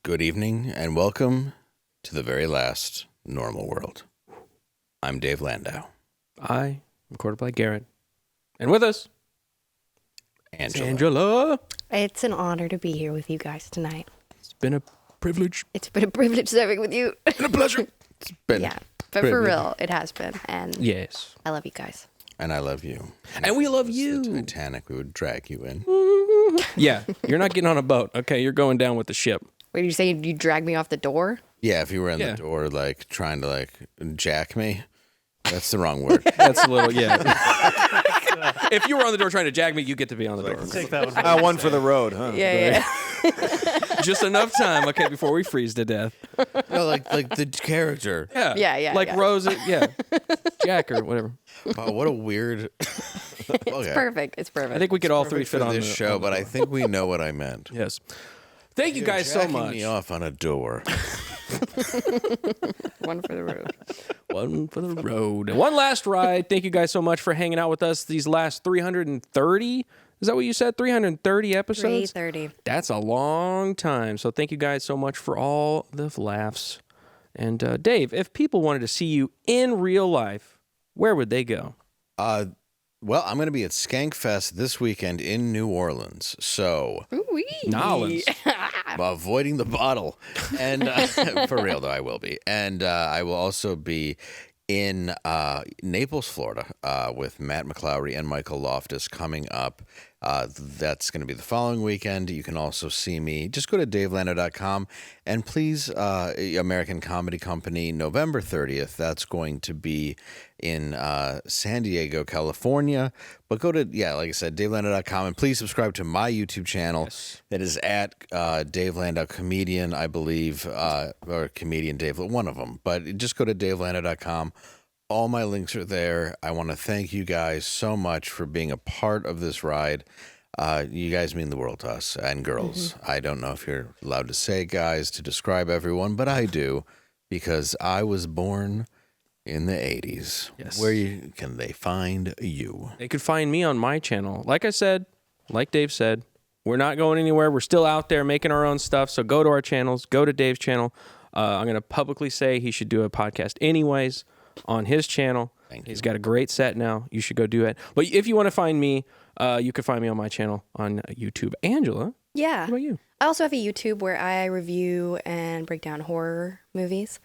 Good evening, and welcome to the very last normal world. I'm Dave Landau. I am Black Garrett. And with us, Angela. It's an honor to be here with you guys tonight. It's been a privilege. It's been a privilege serving with you. It's been a pleasure. It's been Yeah, but for real, it has been. And Yes. I love you guys. And I love you. And we love The you. Titanic, we would drag you in. Yeah, you're not getting on a boat. Okay, you're going down with the ship. Wait, you say you drag me off the door? Yeah, if you were in the door, like, trying to, like, jack me. That's the wrong word. That's a little, yeah. If you were on the door trying to jag me, you get to be on the door. Take that one. One for the road, huh? Yeah. Just enough time, okay, before we freeze to death. No, like the character. Yeah. Like Rose, Jack or whatever. Wow, what a weird... It's perfect. It's perfect. I think we could all three fit for on this show, but I think we know what I meant. Yes. Thank you guys so Jacking much. me off on a door. One for the road. One for the road. One last ride. Thank you guys so much for hanging out with us these last 330. Is that what you said? 330 episodes? 330. That's a long time. So thank you guys so much for all the laughs. And Dave, if people wanted to see you in real life, where would they go? Well, I'm going to be at Skankfest this weekend in New Orleans. So, Ooh-wee. Nolans. avoiding the bottle. And for real, though, I will be. And I will also be in Naples, Florida, with Matt McClowry and Michael Loftus coming up. That's going to be the following weekend. You can also see me. Just go to davelandau.com. And please, American Comedy Company, November 30th. That's going to be in San Diego, California. But go to, like I said, davelandau.com. And please subscribe to my YouTube channel. Yes. That is at Dave Landau Comedian, I believe, or Comedian Dave, one of them. But just go to davelandau.com. All my links are there. I want to thank you guys so much for being a part of this ride. You guys mean the world to us, and girls. I don't know if you're allowed to say guys to describe everyone, but I do, because I was born in the 80s. Yes. Where can they find you? They could find me on my channel. Like I said, like Dave said, we're not going anywhere. We're still out there making our own stuff. So go to our channels. Go to Dave's channel. I'm going to publicly say he should do a podcast anyways on his channel. He's got a great set now. You should go do it. But if you want to find me, you can find me on my channel on YouTube. Angela, Yeah. what about you? I also have a YouTube where I review and break down horror movies.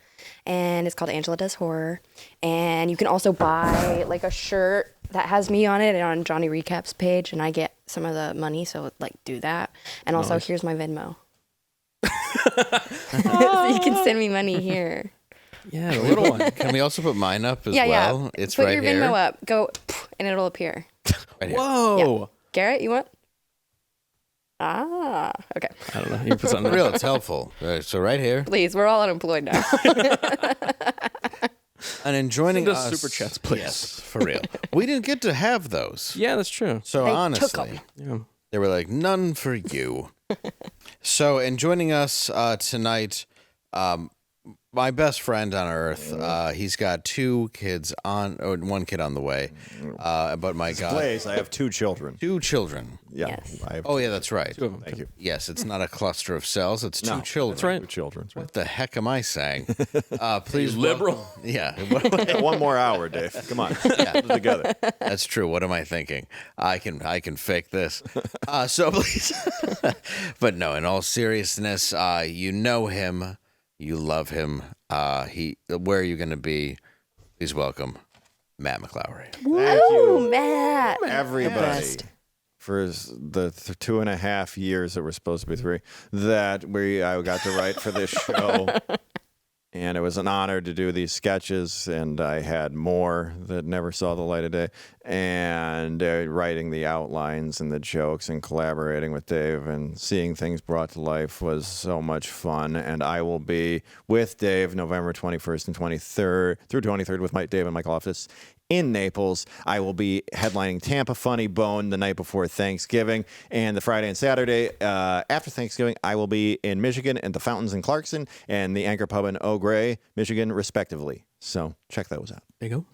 And it's called Angela Does Horror. And you can also buy like a shirt that has me on it on Johnny Recap's page. And I get some of the money. So like do that. And also here's my Venmo. So you can send me money here. Yeah, the little one. Can we also put mine up as Yeah. well? It's Put right your here. Venmo up. Go and it'll appear. Right here. Whoa. Garrett, you want? Okay. I don't know. You put something For real, it's helpful. So right here. Please, we're all unemployed now. And in joining Send us us, super chats, please. Yes, for real. We didn't get to have those. Yeah, that's true. So They took honestly, 'em. Yeah. they were like, none for you. So in joining us tonight, my best friend on earth, he's got one kid on the way. But my God, Blaze, I have two children. 2 children. Yeah. Yes. I have Oh yeah, that's right. 2 of them. Thank you. Yes, it's not a cluster of cells. It's 2 children. That's right. Two children. What the heck am I saying? Please, liberal. Yeah. Yeah, one more hour, Dave. Come on. Yeah. Together. That's true. What am I thinking? I can fake this. So please, but no. In all seriousness, you know him, you love him. Where are you going to be? Please welcome Matt McClowry. Thank you, Ooh, Matt. everybody, Best. for the 2.5 years that were supposed to be 3 that I got to write for this show. And it was an honor to do these sketches, and I had more that never saw the light of day. And writing the outlines and the jokes and collaborating with Dave and seeing things brought to life was so much fun. And I will be with Dave November 21st and 23rd through 23rd with Dave and Michael Loftus in Naples. I will be headlining Tampa Funny Bone the night before Thanksgiving, and the Friday and Saturday after Thanksgiving, I will be in Michigan at the Fountains in Clarkson and the Anchor Pub in Eau Gray, Michigan, respectively. So check those out. There you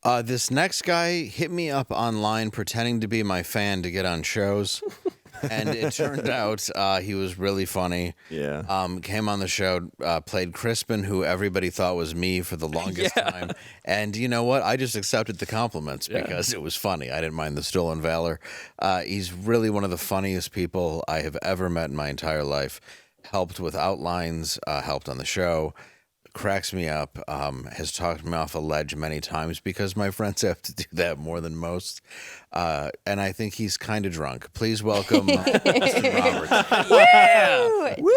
go. This next guy hit me up online pretending to be my fan to get on shows. And it turned out he was really funny. Yeah. Came on the show, played Crispin, who everybody thought was me for the longest time. And you know what? I just accepted the compliments because it was funny. I didn't mind the stolen valor. He's really one of the funniest people I have ever met in my entire life. Helped with outlines, helped on the show. Cracks me up, has talked me off a ledge many times because my friends have to do that more than most. And I think he's kind of drunk. Please welcome Mr. Robertson. Woo!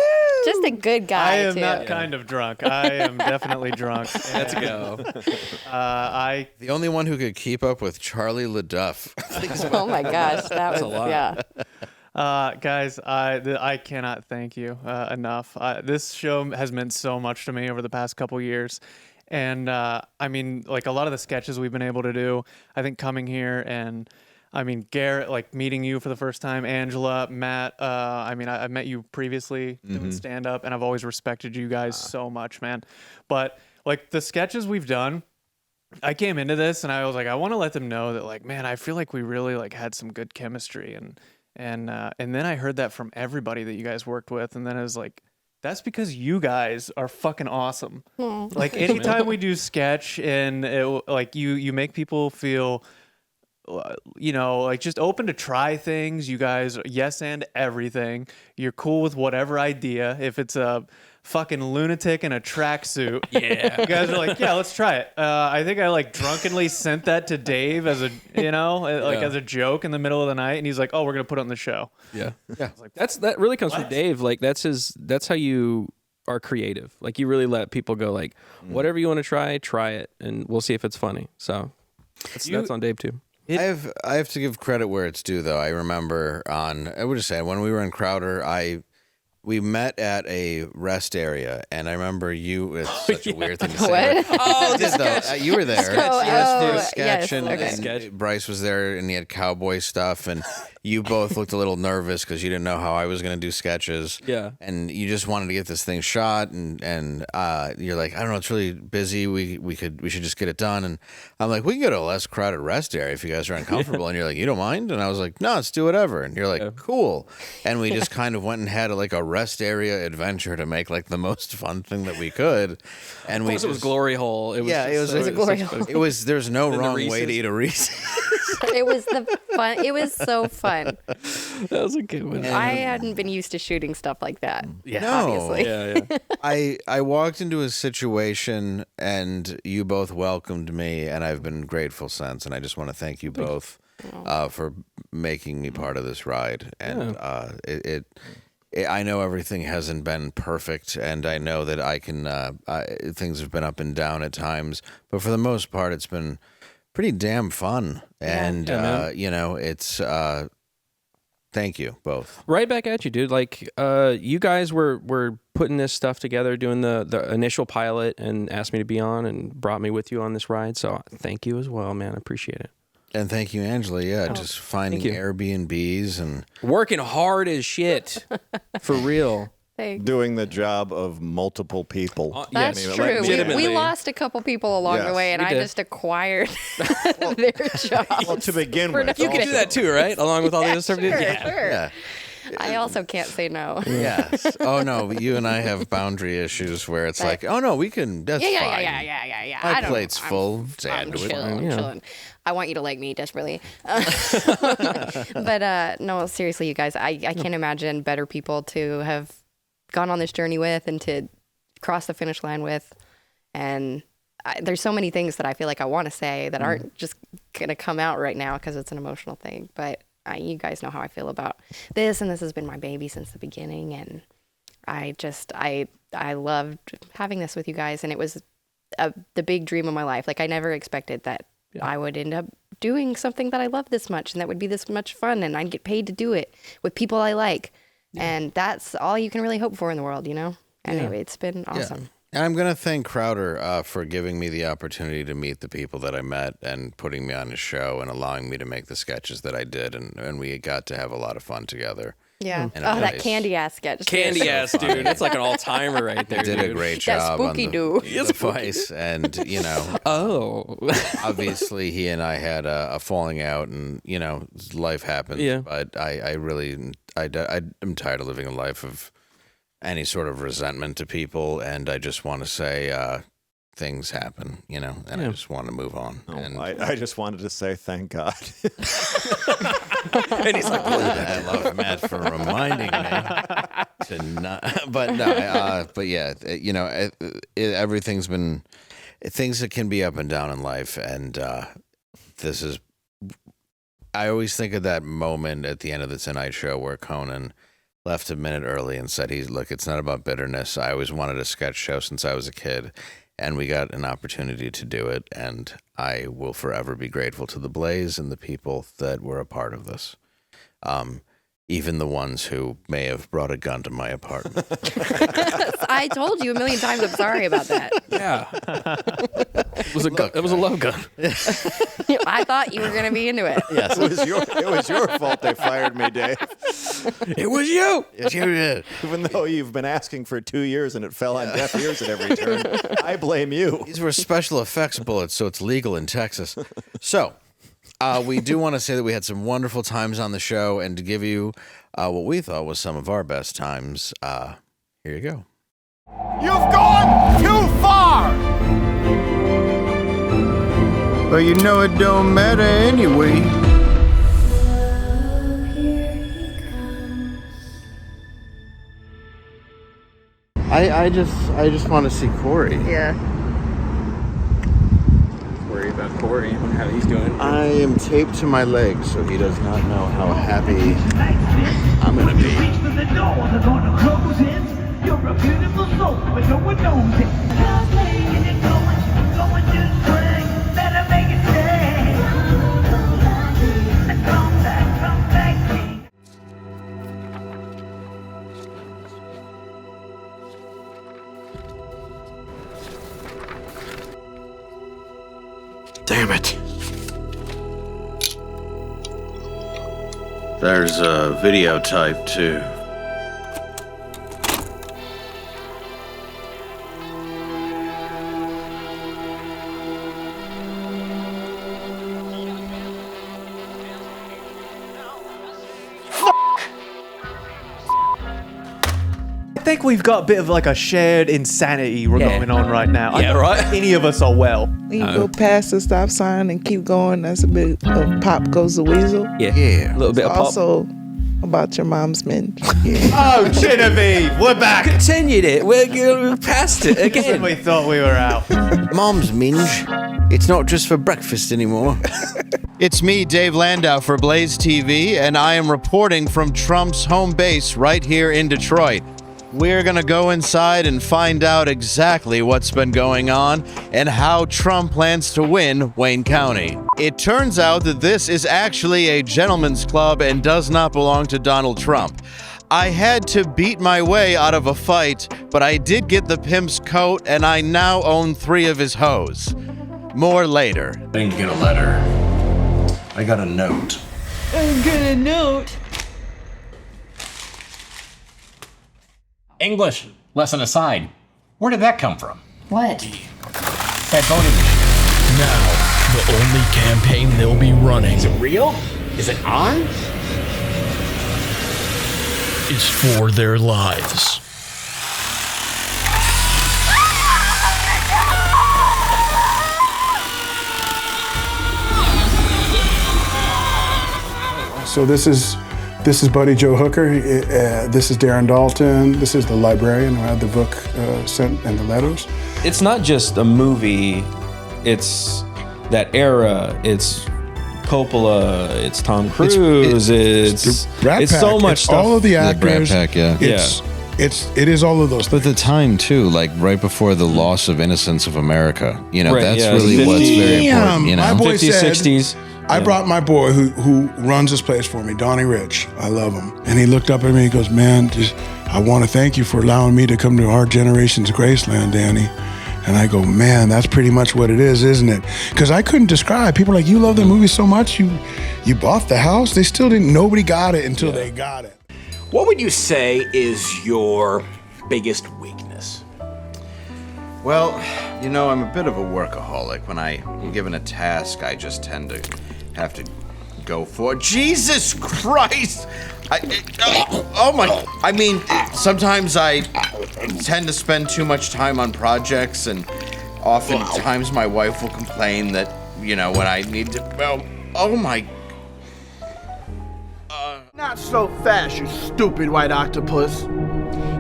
Just a good guy, I am too. not kind of drunk. I am definitely drunk. Let's go. The only one who could keep up with Charlie LaDuff. Oh my gosh, that was a lot. yeah. Guys, I cannot thank you enough. This show has meant so much to me over the past couple years. And I mean, like a lot of the sketches we've been able to do, I think coming here and I mean, Garrett, like meeting you for the first time, Angela, Matt, I mean, I've met you previously doing stand up and I've always respected you guys so much, man. But like the sketches we've done, I came into this and I was like, I want to let them know that like, man, I feel like we really like had some good chemistry and then I heard that from everybody that you guys worked with, and then I was like, that's because you guys are fucking awesome. Like anytime we do sketch and like you make people feel, you know, like just open to try things. You guys, yes and everything. You're cool with whatever idea. If it's a fucking lunatic in a tracksuit, you guys are like, yeah, let's try it. I think I like drunkenly sent that to Dave as a, you know, like as a joke in the middle of the night, and he's like, oh, we're gonna put it on the show. Yeah. That really comes from Dave. Like that's how you are creative. Like you really let people go like, whatever you want to try it, and we'll see if it's funny. So that's on Dave too. I have to give credit where it's due, though. I remember I would just say when we were in Crowder, we met at a rest area, and I remember you. It's such a weird thing to say. What? Oh, you were there. Yes, Sketch, and okay. Bryce was there, and he had cowboy stuff, and you both looked a little nervous because you didn't know how I was going to do sketches. Yeah, and you just wanted to get this thing shot, and you're like, I don't know, it's really busy. We should just get it done. And I'm like, we can go to a less crowded rest area if you guys are uncomfortable. And you're like, you don't mind? And I was like, no, let's do whatever. And you're like, cool. And we just kind of went and had like a rest area adventure to make like the most fun thing that we could. And it was glory hole. It was a glory hole. There's no wrong way to eat a Reese's. It was it was so fun. That was a good one. I hadn't been used to shooting stuff like that. Yeah, obviously. Yeah. I walked into a situation and you both welcomed me, and I've been grateful since. And I just want to thank you both for making me part of this ride. And I know everything hasn't been perfect, and I know that I can. Things have been up and down at times, but for the most part, it's been pretty damn fun. And you know, it's. Thank you both. Right back at you, dude. Like, you guys were putting this stuff together, doing the initial pilot, and asked me to be on, and brought me with you on this ride. So thank you as well, man. I appreciate it. And thank you, Angela. Yeah, just finding Airbnbs and working hard as shit, for real. Doing the job of multiple people. That's true. We lost a couple people along the way, and I just acquired their job. Well, to begin with. You can do that too, right? Along with all the other stuff. Sure. yeah. I also can't say no. Yes. Oh no, you and I have boundary issues where it's like, oh no, we can. That's fine. Yeah. My plate's full. Sandwich. I'm chilling. I want you to like me desperately. But no, seriously, you guys, I can't imagine better people to have gone on this journey with and to cross the finish line with. And there's so many things that I feel like I want to say that aren't just going to come out right now because it's an emotional thing. But you guys know how I feel about this, and this has been my baby since the beginning. And I loved having this with you guys, and it was the big dream of my life. Like I never expected that I would end up doing something that I love this much, and that would be this much fun, and I'd get paid to do it with people I like. And that's all you can really hope for in the world, you know? Anyway, it's been awesome. And I'm going to thank Crowder for giving me the opportunity to meet the people that I met and putting me on his show and allowing me to make the sketches that I did. And we got to have a lot of fun together. Yeah. in Oh, a that place. candy ass sketch. Candy ass, funny. dude. That's like an all timer right there. Did a dude. great That job spooky on do. the device, and Oh. obviously he and I had a falling out, and life happens. Yeah. But I'm tired of living a life of any sort of resentment to people, and I just want to say things happen, and I just want to move on. And I just wanted to say thank God. And he's like, I love Matt for reminding me to not. But no, but yeah, everything's been things that can be up and down in life, and this is. I always think of that moment at the end of the Tonight Show where Conan left a minute early and said, "Look, it's not about bitterness. I always wanted a sketch show since I was a kid." And we got an opportunity to do it, and I will forever be grateful to the Blaze and the people that were a part of this. Even the ones who may have brought a gun to my apartment. I told you a million times. I'm sorry about that. yeah. It was a low gun. I thought you were gonna be into it. Yes, It was your fault they fired me, Dave. It was you. yes, you did. Even though you've been asking for 2 years and it fell on deaf ears at every turn, I blame you. These were special effects bullets, so it's legal in Texas. So, we do want to say that we had some wonderful times on the show, and to give you what we thought was some of our best times, here you go. You've gone too far! But you know it don't matter anyway. I just want to see Corey. Yeah. Worry about Corey and how he's doing. I am taped to my leg, so he does not know how happy I'm gonna be. Reach for the door, they're gonna close it. You're a beautiful soul, but no one knows it. Is it going to spring? Better make it stay. Come back, King. Damn it. There's a video type, too. I think we've got a bit of like a shared insanity going on right now. Yeah, I don't right. think any of us are well. When you go past the stop sign and keep going, that's a bit of Pop Goes the Weasel. Yeah. A little bit of pop. Also about your mom's minge. Oh, Genevieve, we're back. Continued it. We're past it again. We thought we were out. Mom's minge. It's not just for breakfast anymore. It's me, Dave Landau for Blaze TV, and I am reporting from Trump's home base right here in Detroit. We're going to go inside and find out exactly what's been going on and how Trump plans to win Wayne County. It turns out that this is actually a gentleman's club and does not belong to Donald Trump. I had to beat my way out of a fight, but I did get the pimp's coat and I now own 3 of his hoes. More later. I didn't get a letter. I got a note. English lesson aside, where did that come from? What? That voting machine. Now, the only campaign they'll be running Is it real? Is it on? is for their lives. So this is Buddy Joe Hooker. This is Darren Dalton. This is the librarian who had the book sent and the letters. It's not just a movie. It's that era. It's Coppola. It's Tom Cruise. the Brat it's Pack. so much It's stuff. all of the The Brat actors. Pack, yeah. It is all of those But things. the time, too, like right before the loss of innocence of America. Right, that's yeah, really 50s. what's very important, Damn, my boy 50s, said, 60s. I brought my boy who runs this place for me, Donnie Rich. I love him. And he looked up at me and goes, man, I want to thank you for allowing me to come to our generation's Graceland, Danny. And I go, man, that's pretty much what it is, isn't it? Because I couldn't describe. People are like, you love the movie so much, you bought the house. They still didn't, nobody got it until they got it. What would you say is your biggest weakness? Well, you know, I'm a bit of a workaholic. When I'm given a task, I just tend to have to go for it. Jesus Christ! Oh my! I mean, sometimes I tend to spend too much time on projects, and oftentimes my wife will complain that, you know, when I need to. Well, oh my. Not so fast, you stupid white octopus.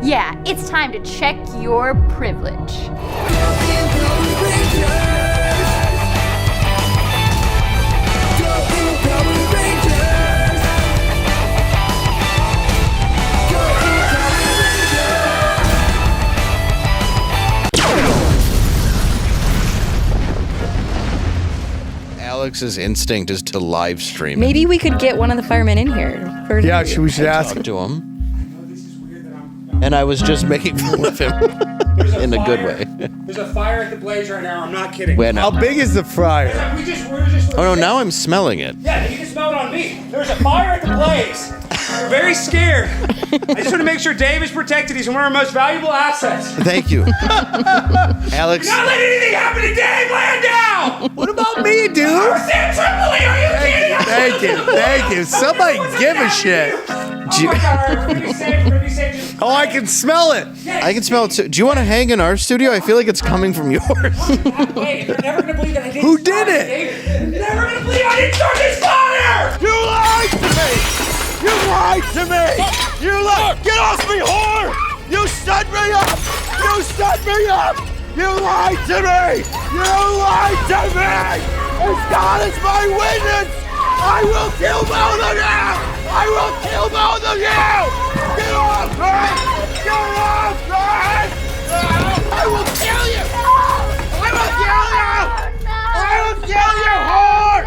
Yeah, it's time to check your privilege. Alex's instinct is to live stream. Maybe we could get one of the firemen in here. We should ask to him. And I was just making fun of him in a good way. There's a fire at the blaze right now. I'm not kidding. When? How big is the fryer? We're just. Oh no! Now I'm smelling it. Yeah, you can smell it on me. There's a fire at the blaze. We're very scared. I just want to make sure Dave is protected. He's one of our most valuable assets. Thank you, Alex. Not let anything happen to Dave Landau. What about me, dude? Sam Tripoli, are you kidding? Thank you. Somebody give a shit. Oh my God, we're gonna be safe. Oh, I can smell it. I can smell it too. Do you want to hang in our studio? I feel like it's coming from yours. Wait, you're never gonna believe that I didn't. Who did it? You're never gonna believe I didn't start this fire. You lied to me. You lied to me. You lied. Get off me, whore. You set me up. You set me up. You lied to me. You lied to me. As God is my witness, I will kill both of you. I will kill both of you. Get off me. Get off me. I will kill you. I will kill you. I will kill you, whore.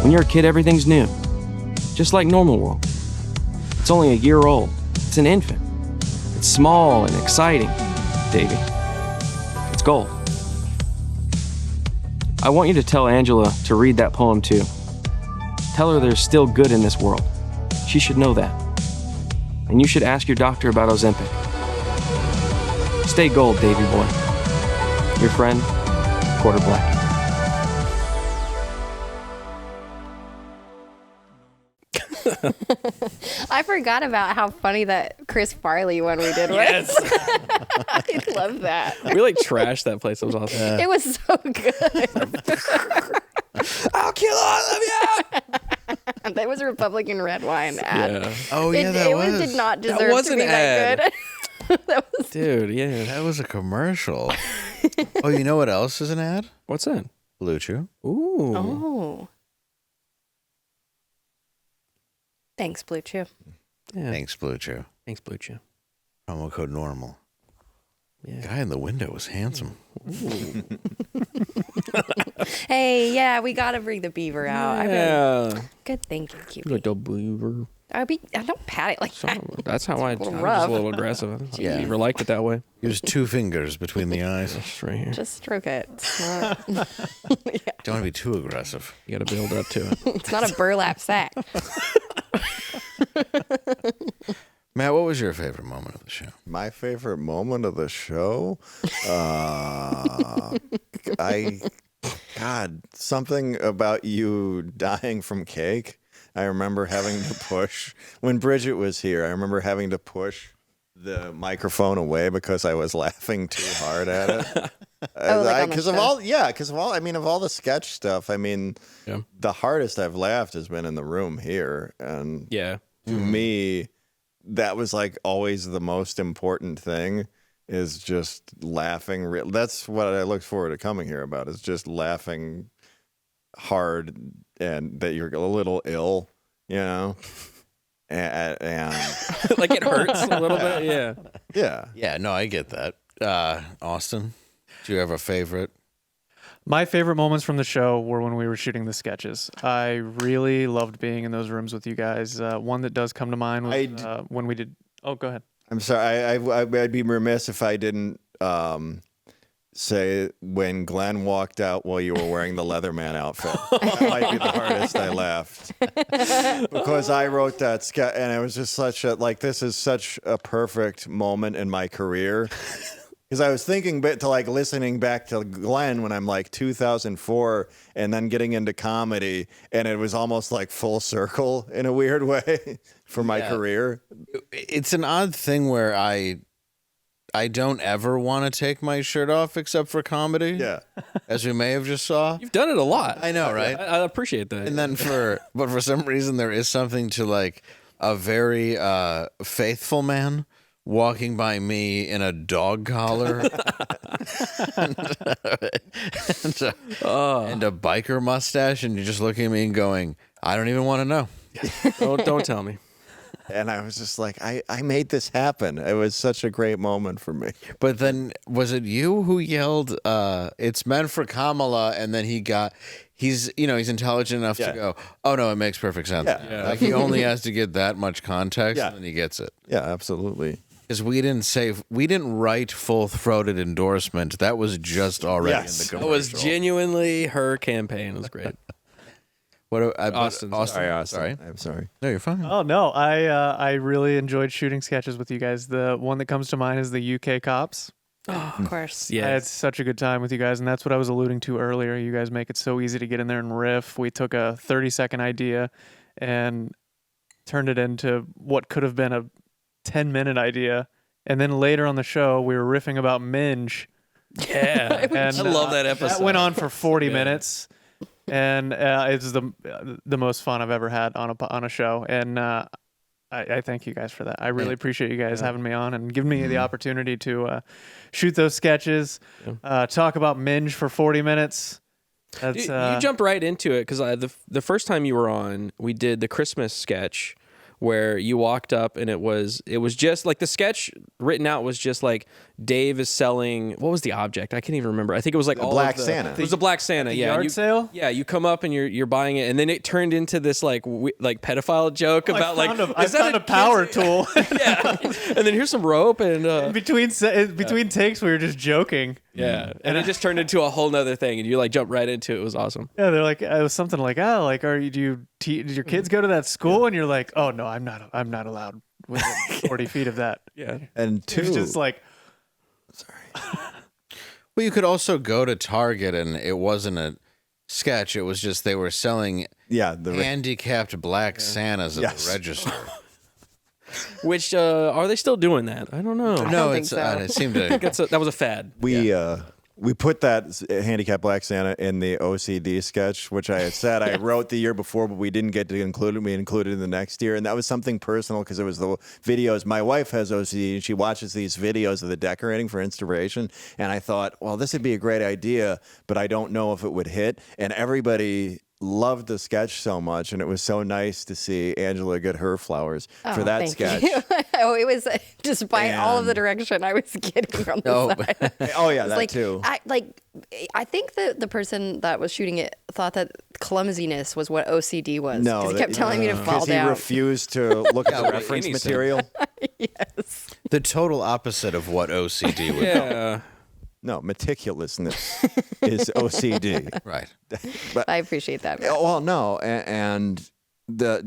When you're a kid, everything's new. Just like normal world. It's only a year old. It's an infant. It's small and exciting, Davy. It's gold. I want you to tell Angela to read that poem too. Tell her there's still good in this world. She should know that. And you should ask your doctor about Ozempic. Stay gold, Davy boy. Your friend, Quarter Black. I forgot about how funny that Chris Farley one we did was. Yes. I love that. We like trashed that place. It was awesome. It was so good. I'll kill all of you. That was a Republican red wine ad. Yeah. Oh yeah, that was. It did not That deserve was to an be ad. that good. That was Dude, yeah. That was a commercial. Oh, you know what else is an ad? What's that? Blue Chew. Ooh. Oh. Thanks, Blue Chew. Yeah. Thanks, Blue Chew. Thanks, Blue Chew. Promo code normal. Yeah. Guy in the window was handsome. Hey, yeah, we gotta bring the beaver out. Yeah. Good thinking, Cupid. Like a beaver. I don't pat it like that. That's how I It's a little was rough. a little aggressive. Yeah. Beaver liked it that way. Use 2 fingers between the eyes. Just right here. Just stroke it. It's not, Don't want to be too aggressive. You got to build up to it. it's not a burlap sack. Matt, what was your favorite moment of the show? My favorite moment of the show? God, God, something about you dying from cake. I remember having to push when Bridget was here. I remember having to push the microphone away because I was laughing too hard at it. Because of all the sketch stuff. I mean, the hardest I've laughed has been in the room here, and to me, that was like always the most important thing. Is just laughing. That's what I look forward to coming here about. Is just laughing hard and that you're a little ill, you know, and like it hurts a little bit. Yeah. No, I get that. Austin, do you have a favorite? My favorite moments from the show were when we were shooting the sketches. I really loved being in those rooms with you guys. One that does come to mind was when we did. Oh, go ahead. I'm sorry. I'd be remiss if I didn't say when Glenn walked out while you were wearing the Leatherman outfit. That might be the hardest I laughed. Because I wrote that sketch, and it was just this is such a perfect moment in my career. Because I was thinking listening back to Glenn when I'm like 2004 and then getting into comedy, and it was almost like full circle in a weird way for my career. It's an odd thing where I don't ever want to take my shirt off except for comedy. Yeah. As we may have just saw. You've done it a lot. I know, right? I appreciate that. And then but for some reason there is something to like a very faithful man walking by me in a dog collar and a biker mustache, and you're just looking at me and going, I don't even want to know. Don't tell me. And I was just like, I made this happen. It was such a great moment for me. But then was it you who yelled, it's meant for Kamala, and then he's intelligent enough to go, oh no, it makes perfect sense. Yeah. Like he only has to get that much context and then he gets it. Yeah, absolutely. Because we didn't write full-throated endorsement. That was just already in the commercial. That was genuinely her campaign. It was great. Austin. Sorry, Austin. Sorry. I'm sorry. No, you're fine. Oh no, I really enjoyed shooting sketches with you guys. The one that comes to mind is the UK cops. Oh, of course. I had such a good time with you guys, and that's what I was alluding to earlier. You guys make it so easy to get in there and riff. We took a 30-second idea and turned it into what could have been a 10-minute idea. And then later on the show, we were riffing about Minge. Yeah. And, I love that episode. That went on for 40 minutes. And it's the most fun I've ever had on a show. And I thank you guys for that. I really appreciate you guys having me on and giving me the opportunity to shoot those sketches, talk about Minge for 40 minutes. That's, you jumped right into it because the first time you were on, we did the Christmas sketch where you walked up and it was just like the sketch written out was just like Dave is selling, what was the object? I can't even remember. I think it was like the Black Santa. It was a Black Santa, yard sale? Yeah, you come up and you're buying it, and then it turned into this like pedophile joke about I found a power tool. Yeah, and then here's some rope and between takes we were just joking. Yeah, and it just turned into a whole nother thing, and you like jumped right into it. It was awesome. Yeah, they're like, it was something like, did your kids go to that school? And you're like, oh no, I'm not allowed within 40 feet of that. Yeah, and it was just like, sorry. Well, you could also go to Target, and it wasn't a sketch. It was just they were selling the handicapped Black Santas at the register. Which are they still doing that? I don't know. No, it seemed to. That was a fad. We put that handicapped Black Santa in the OCD sketch, which I had said I wrote the year before, but we didn't get to include it. We included it in the next year, and that was something personal because it was the videos. My wife has OCD, and she watches these videos of the decorating for inspiration, and I thought, well, this would be a great idea, but I don't know if it would hit, and everybody loved the sketch so much, and it was so nice to see Angela get her flowers for that sketch. It was despite all of the direction I was getting from the side. Oh yeah, that too. I think the person that was shooting it thought that clumsiness was what OCD was. No, because he kept telling me to fall down. He refused to look at the reference material. Yes. The total opposite of what OCD would be. No, meticulousness is OCD. Right. But I appreciate that. Well, no, and the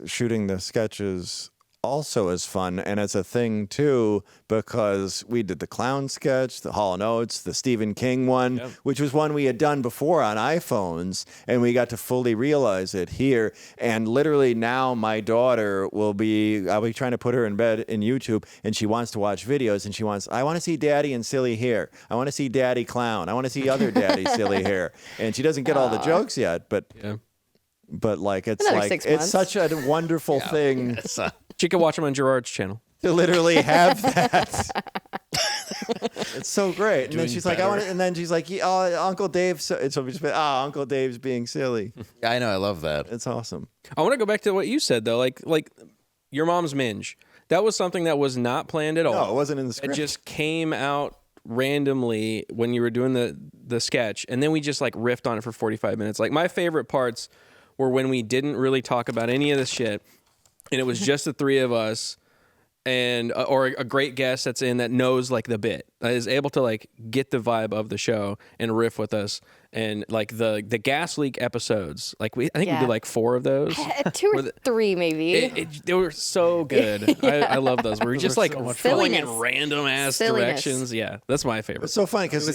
shooting the sketches also is fun, and it's a thing too because we did the clown sketch, the Hall & Oates, the Stephen King one, which was one we had done before on iPhones, and we got to fully realize it here. And literally now my daughter I'll be trying to put her in bed in YouTube, and she wants to watch videos, and I want to see Daddy in silly hair. I want to see Daddy clown. I want to see other Daddy silly hair. And she doesn't get all the jokes yet, but like it's such a wonderful thing. She can watch them on Gerard's channel. To literally have that. It's so great. And then she's like, I want it. And then she's like, Uncle Dave. So we just Uncle Dave's being silly. I know. I love that. It's awesome. I want to go back to what you said, though. Like your mom's minge. That was something that was not planned at all. No, it wasn't in the script. It just came out randomly when you were doing the sketch. And then we just like riffed on it for 45 minutes. Like my favorite parts were when we didn't really talk about any of this shit. And it was just the three of us. And or a great guest that's in that knows like the bit, that is able to like get the vibe of the show and riff with us. And like the gas leak episodes, like I think we did like 4 of those, 2 or 3 maybe. They were so good. I love those. We're just like falling in random ass directions. Yeah, that's my favorite. It's so funny because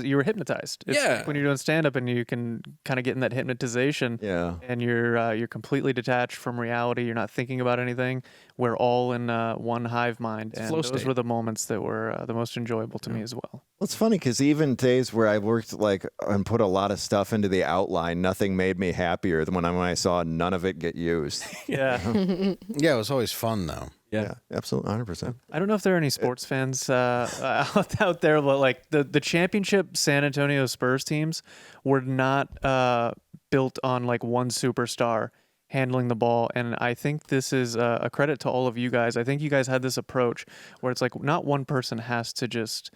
you were hypnotized. It's like when you're doing stand up and you can kind of get in that hypnotization. Yeah, and you're completely detached from reality. You're not thinking about anything. We're all in one hive mind, and those were the moments that were the most enjoyable to me as well. Well, it's funny because even days where I worked like and put a lot of stuff into the outline, nothing made me happier than when I saw none of it get used. Yeah. Yeah, it was always fun though. Yeah, absolutely, 100%. I don't know if there are any sports fans out there, but like the championship San Antonio Spurs teams were not built on like one superstar handling the ball. And I think this is a credit to all of you guys. I think you guys had this approach where it's like not one person has to just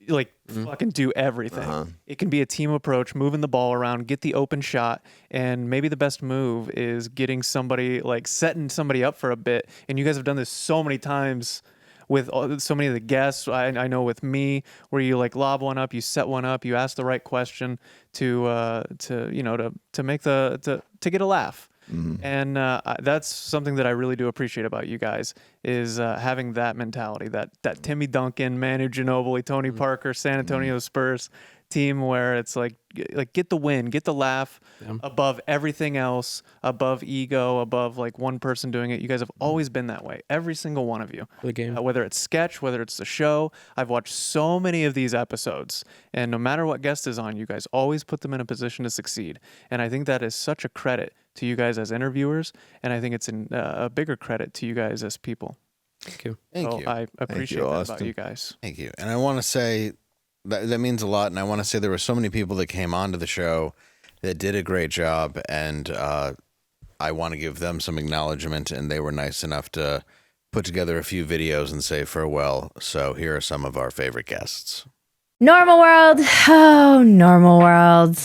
like fucking do everything. It can be a team approach, moving the ball around, get the open shot, and maybe the best move is getting somebody, like setting somebody up for a bit. And you guys have done this so many times with so many of the guests. I know with me, where you like lob one up, you set one up, you ask the right question to make to get a laugh. And that's something that I really do appreciate about you guys is having that mentality, that Timmy Duncan, Manu Ginobili, Tony Parker, San Antonio Spurs team where it's like get the win, get the laugh above everything else, above ego, above like one person doing it. You guys have always been that way, every single one of you. The game. Whether it's sketch, whether it's the show, I've watched so many of these episodes, and no matter what guest is on, you guys always put them in a position to succeed. And I think that is such a credit to you guys as interviewers, and I think it's a bigger credit to you guys as people. Thank you. Thank you. I appreciate that about you guys. Thank you. And I want to say that means a lot. And I want to say there were so many people that came onto the show that did a great job. And I want to give them some acknowledgement. And they were nice enough to put together a few videos and say farewell. So here are some of our favorite guests. Normal World. Oh, Normal World.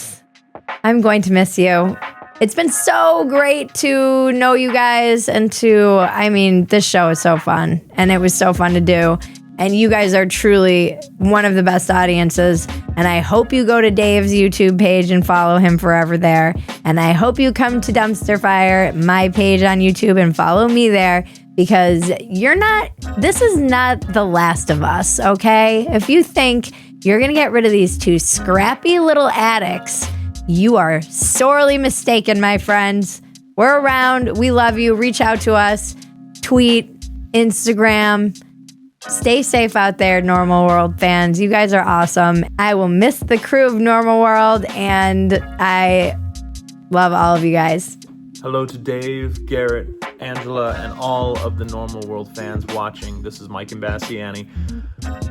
I'm going to miss you. It's been so great to know you guys and this show is so fun and it was so fun to do. And you guys are truly one of the best audiences. And I hope you go to Dave's YouTube page and follow him forever there. And I hope you come to Dumpster Fire, my page on YouTube, and follow me there because this is not The Last of Us, okay? If you think you're going to get rid of these 2 scrappy little addicts, you are sorely mistaken, my friends. We're around. We love you. Reach out to us. Tweet, Instagram. Stay safe out there, Normal World fans. You guys are awesome. I will miss the crew of Normal World, and I love all of you guys. Hello to Dave, Garrett, Angela, and all of the Normal World fans watching. This is Mike and Bastiani.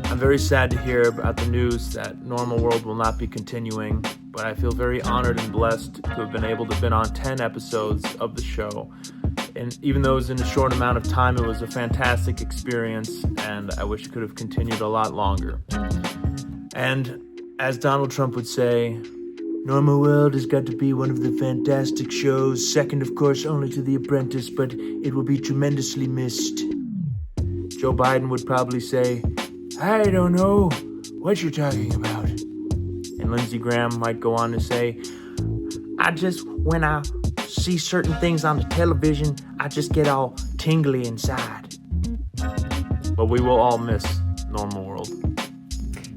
I'm very sad to hear about the news that Normal World will not be continuing, but I feel very honored and blessed to have been able to have been on 10 episodes of the show. And even though it was in a short amount of time, it was a fantastic experience, and I wish it could have continued a lot longer. And as Donald Trump would say, Normal World has got to be one of the fantastic shows, second, of course, only to The Apprentice, but it will be tremendously missed. Joe Biden would probably say, I don't know what you're talking about. And Lindsey Graham might go on to say, when I see certain things on the television, I just get all tingly inside. But we will all miss Normal World.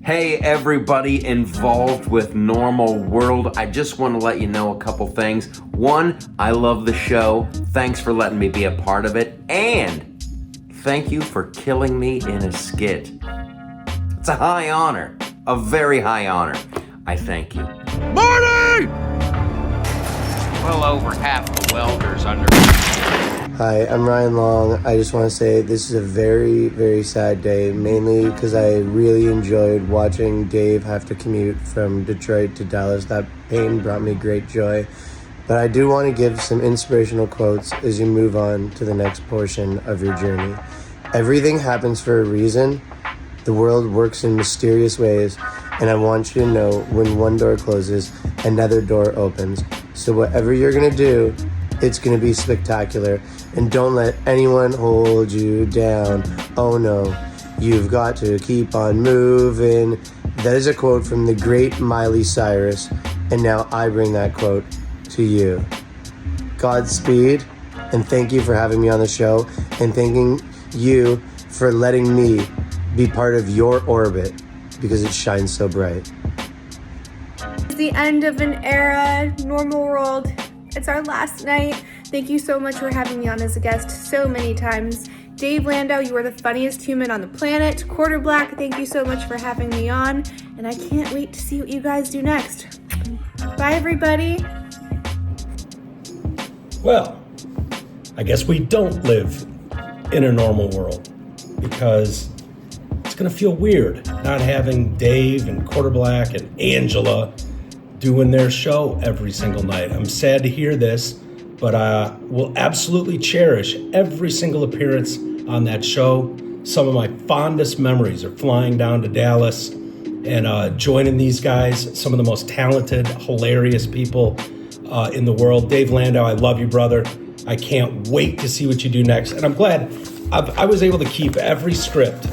Hey, everybody involved with Normal World. I just want to let you know a couple things. One, I love the show. Thanks for letting me be a part of it. And thank you for killing me in a skit. It's a high honor, a very high honor. I thank you. Marty! Well over half the welders under... Hi, I'm Ryan Long. I just want to say this is a very, very sad day, mainly because I really enjoyed watching Dave have to commute from Detroit to Dallas. That pain brought me great joy. But I do want to give some inspirational quotes as you move on to the next portion of your journey. Everything happens for a reason. The world works in mysterious ways, and I want you to know when one door closes, another door opens. So whatever you're going to do, it's going to be spectacular. And don't let anyone hold you down. Oh no, you've got to keep on moving. That is a quote from the great Miley Cyrus. And now I bring that quote to you. Godspeed, and thank you for having me on the show, and thanking you for letting me be part of your orbit because it shines so bright. It's the end of an era, Normal World. It's our last night. Thank you so much for having me on as a guest so many times. Dave Landau, you are the funniest human on the planet. Quarter Black, thank you so much for having me on. And I can't wait to see what you guys do next. Bye, everybody. Well, I guess we don't live in a normal world because it's going to feel weird not having Dave and Quarter Black and Angela doing their show every single night. I'm sad to hear this, but I will absolutely cherish every single appearance on that show. Some of my fondest memories are flying down to Dallas and joining these guys, some of the most talented, hilarious people in the world. Dave Landau, I love you, brother. I can't wait to see what you do next. And I'm glad I was able to keep every script,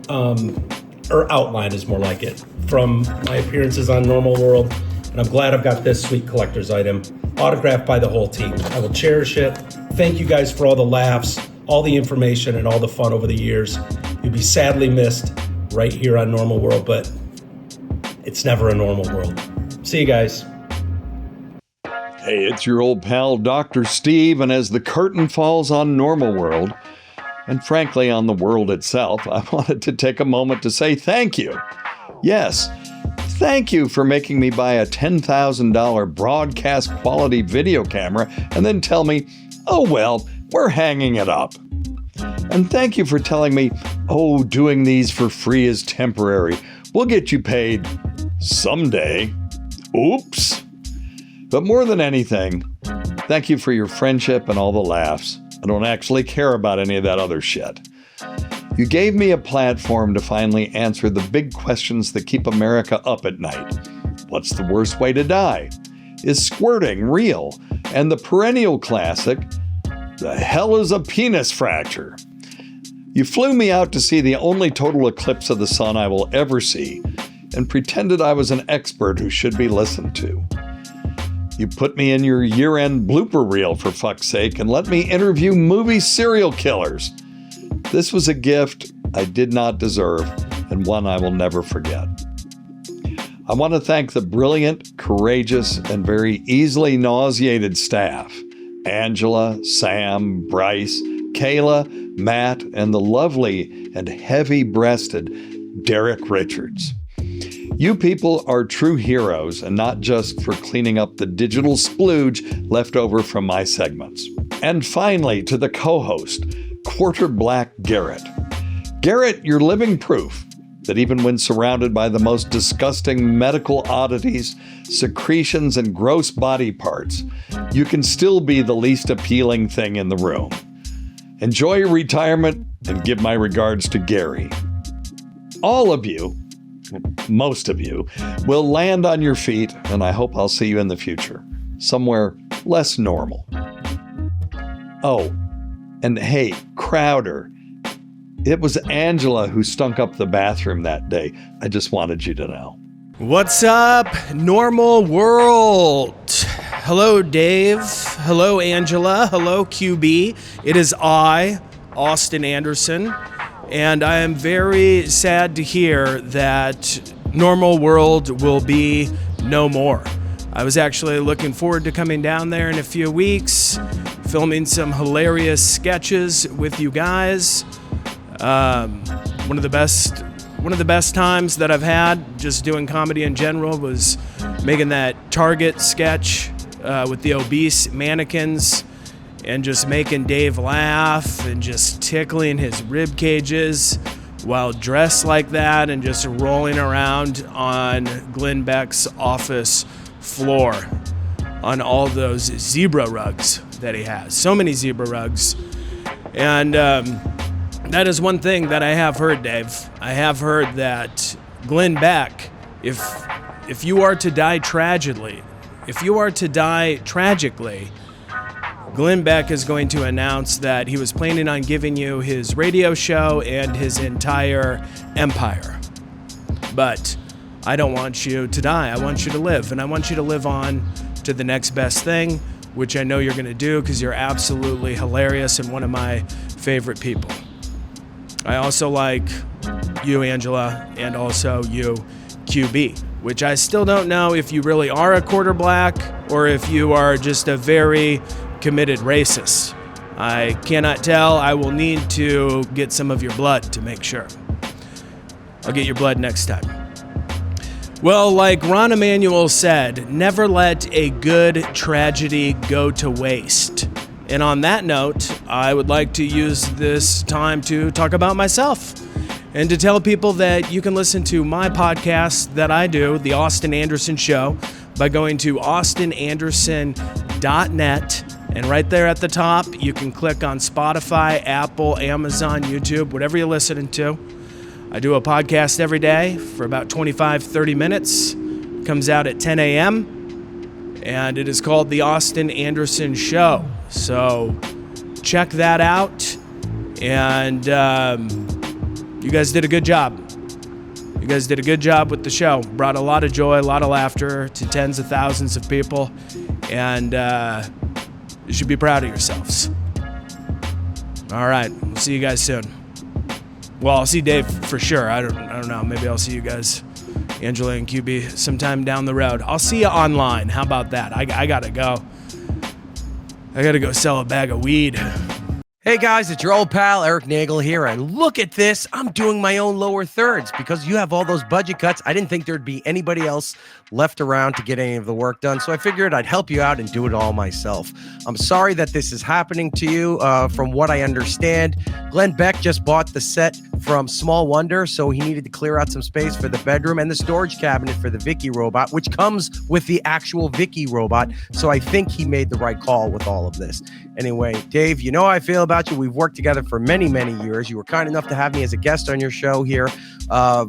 or outline is more like it, from my appearances on Normal World. And I'm glad I've got this sweet collector's item, autographed by the whole team. I will cherish it. Thank you guys for all the laughs, all the information, and all the fun over the years. You'll be sadly missed right here on Normal World, but it's never a normal world. See you guys. Hey, it's your old pal, Dr. Steve, and as the curtain falls on Normal World, and frankly on the world itself, I wanted to take a moment to say thank you. Yes, thank you for making me buy a $10,000 broadcast quality video camera and then tell me, oh well, we're hanging it up. And thank you for telling me, oh, doing these for free is temporary. We'll get you paid someday. Oops. But more than anything, thank you for your friendship and all the laughs. I don't actually care about any of that other shit. You gave me a platform to finally answer the big questions that keep America up at night. What's the worst way to die? Is squirting real? And the perennial classic, the hell is a penis fracture? You flew me out to see the only total eclipse of the sun I will ever see and pretended I was an expert who should be listened to. You put me in your year-end blooper reel, for fuck's sake, and let me interview movie serial killers. This was a gift I did not deserve, and one I will never forget. I want to thank the brilliant, courageous, and very easily nauseated staff. Angela, Sam, Bryce, Kayla, Matt, and the lovely and heavy-breasted Derek Richards. You people are true heroes, and not just for cleaning up the digital splooge left over from my segments. And finally, to the co-host, Quarter Black Garrett. Garrett, you're living proof that even when surrounded by the most disgusting medical oddities, secretions, and gross body parts, you can still be the least appealing thing in the room. Enjoy your retirement and give my regards to Gary. All of you, most of you, will land on your feet, and I hope I'll see you in the future, somewhere less normal. Oh, and hey, Crowder, it was Angela who stunk up the bathroom that day. I just wanted you to know. What's up, Normal World? Hello, Dave. Hello, Angela. Hello, QB. It is I, Austin Anderson, and I am very sad to hear that Normal World will be no more. I was actually looking forward to coming down there in a few weeks, filming some hilarious sketches with you guys. One of the best times that I've had just doing comedy in general was making that Target sketch with the obese mannequins and just making Dave laugh and just tickling his rib cages while dressed like that and just rolling around on Glenn Beck's office floor on all those zebra rugs that he has. So many zebra rugs. And that is one thing that I have heard, Dave. I have heard that Glenn Beck, if you are to die tragically, Glenn Beck is going to announce that he was planning on giving you his radio show and his entire empire. But I don't want you to die. I want you to live, and I want you to live on to the next best thing, which I know you're going to do because you're absolutely hilarious and one of my favorite people. I also like you, Angela, and also you, QB, which I still don't know if you really are a quarter black or if you are just a very committed racist. I cannot tell. I will need to get some of your blood to make sure. I'll get your blood next time. Well, like Ron Emanuel said, never let a good tragedy go to waste. And on that note, I would like to use this time to talk about myself and to tell people that you can listen to my podcast that I do, The Austin Anderson Show, by going to austinanderson.net. And right there at the top, you can click on Spotify, Apple, Amazon, YouTube, whatever you're listening to. I do a podcast every day for about 25, 30 minutes. It comes out at 10 a.m. And it is called The Austin Anderson Show. So check that out. And you guys did a good job. You guys did a good job with the show. Brought a lot of joy, a lot of laughter to tens of thousands of people. And you should be proud of yourselves. All right. We'll see you guys soon. Well, I'll see Dave for sure. I don't know. Maybe I'll see you guys, Angela and QB, sometime down the road. I'll see you online. How about that? I gotta go. I gotta go sell a bag of weed. Hey guys, it's your old pal Eric Nagel here, and look at this. I'm doing my own lower thirds because you have all those budget cuts. I didn't think there'd be anybody else left around to get any of the work done, so I figured I'd help you out and do it all myself. I'm sorry that this is happening to you. From what I understand, Glenn Beck just bought the set from Small Wonder, so he needed to clear out some space for the bedroom and the storage cabinet for the Vicky robot, which comes with the actual Vicky robot, so I think he made the right call with all of this. Anyway, Dave, you know how I feel about you. We've worked together for many, many years. You were kind enough to have me as a guest on your show here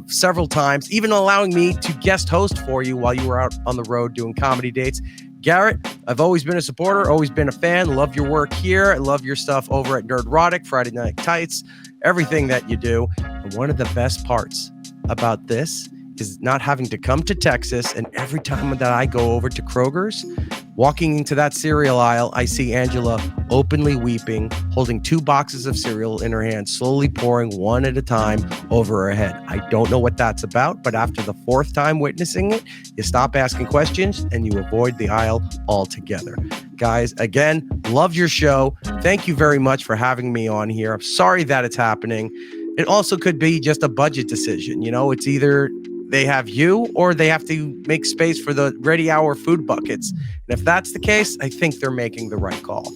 several times, even allowing me to guest host for you while you were out on the road doing comedy dates. Garrett, I've always been a supporter, always been a fan. Love your work here. I love your stuff over at Nerdrotic, Friday Night Tights, everything that you do. And one of the best parts about this is not having to come to Texas. And every time that I go over to Kroger's, walking into that cereal aisle, I see Angela openly weeping, holding 2 boxes of cereal in her hand, slowly pouring one at a time over her head. I don't know what that's about, but after the 4th time witnessing it, you stop asking questions and you avoid the aisle altogether. Guys, again, love your show. Thank you very much for having me on here. I'm sorry that it's happening. It also could be just a budget decision. You know, it's either they have you or they have to make space for the ready hour food buckets. And if that's the case, I think they're making the right call.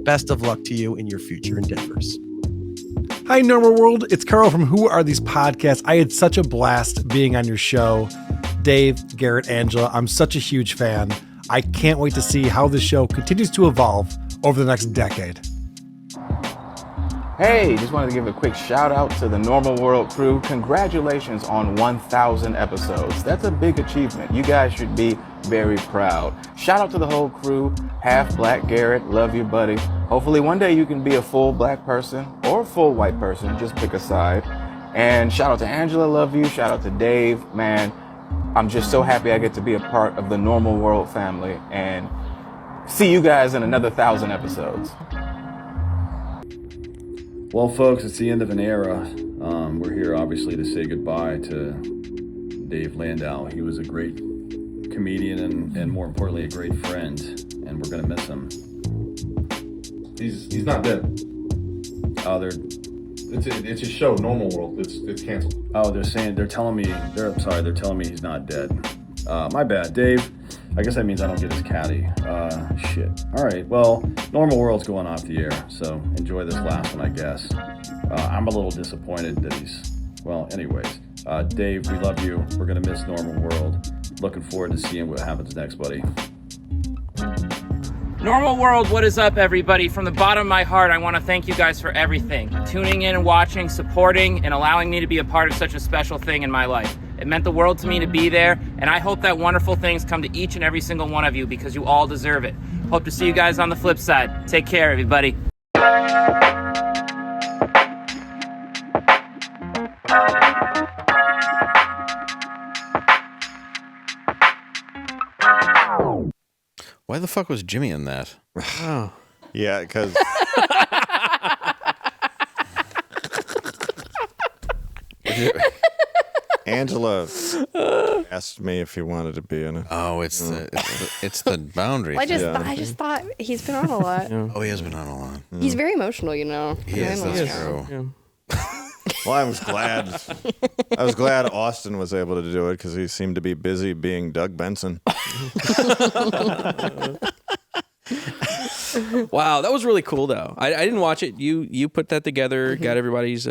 Best of luck to you in your future endeavors. Hi, Normal World. It's Carl from Who Are These Podcasts. I had such a blast being on your show. Dave, Garrett, Angela, I'm such a huge fan. I can't wait to see how the show continues to evolve over the next decade. Hey, just wanted to give a quick shout out to the Normal World crew. Congratulations on 1,000 episodes. That's a big achievement. You guys should be very proud. Shout out to the whole crew. Half Black Garrett, love you, buddy. Hopefully one day you can be a full black person or a full white person. Just pick a side. And shout out to Angela, love you. Shout out to Dave, man. I'm just so happy I get to be a part of the Normal World family. And See you guys in another 1,000 episodes. Well, folks, it's the end of an era. We're here, obviously, to say goodbye to Dave Landau. He was a great comedian and more importantly, a great friend, and we're going to miss him. He's not dead. Oh, It's a show, Normal World. It's canceled. Oh, they're telling me he's not dead. My bad, Dave. I guess that means I don't get his caddy. Shit. All right, well, Normal World's going off the air, so enjoy this last one, I guess. I'm a little disappointed that anyways. Dave, we love you. We're going to miss Normal World. Looking forward to seeing what happens next, buddy. Normal World, what is up, everybody? From the bottom of my heart, I want to thank you guys for everything. Tuning in and watching, supporting, and allowing me to be a part of such a special thing in my life. It meant the world to me to be there, and I hope that wonderful things come to each and every single one of you because you all deserve it. Hope to see you guys on the flip side. Take care, everybody. Why the fuck was Jimmy in that? Oh. Yeah, because... Angela asked me if he wanted to be in it. Oh, it's the boundary. Well, I just thought he's been on a lot. Oh, he has been on a lot. He's very emotional, you know. He is, that's true. Yeah. Well, I was glad Austin was able to do it because he seemed to be busy being Doug Benson. Wow, that was really cool though. I didn't watch it. You put that together, got everybody's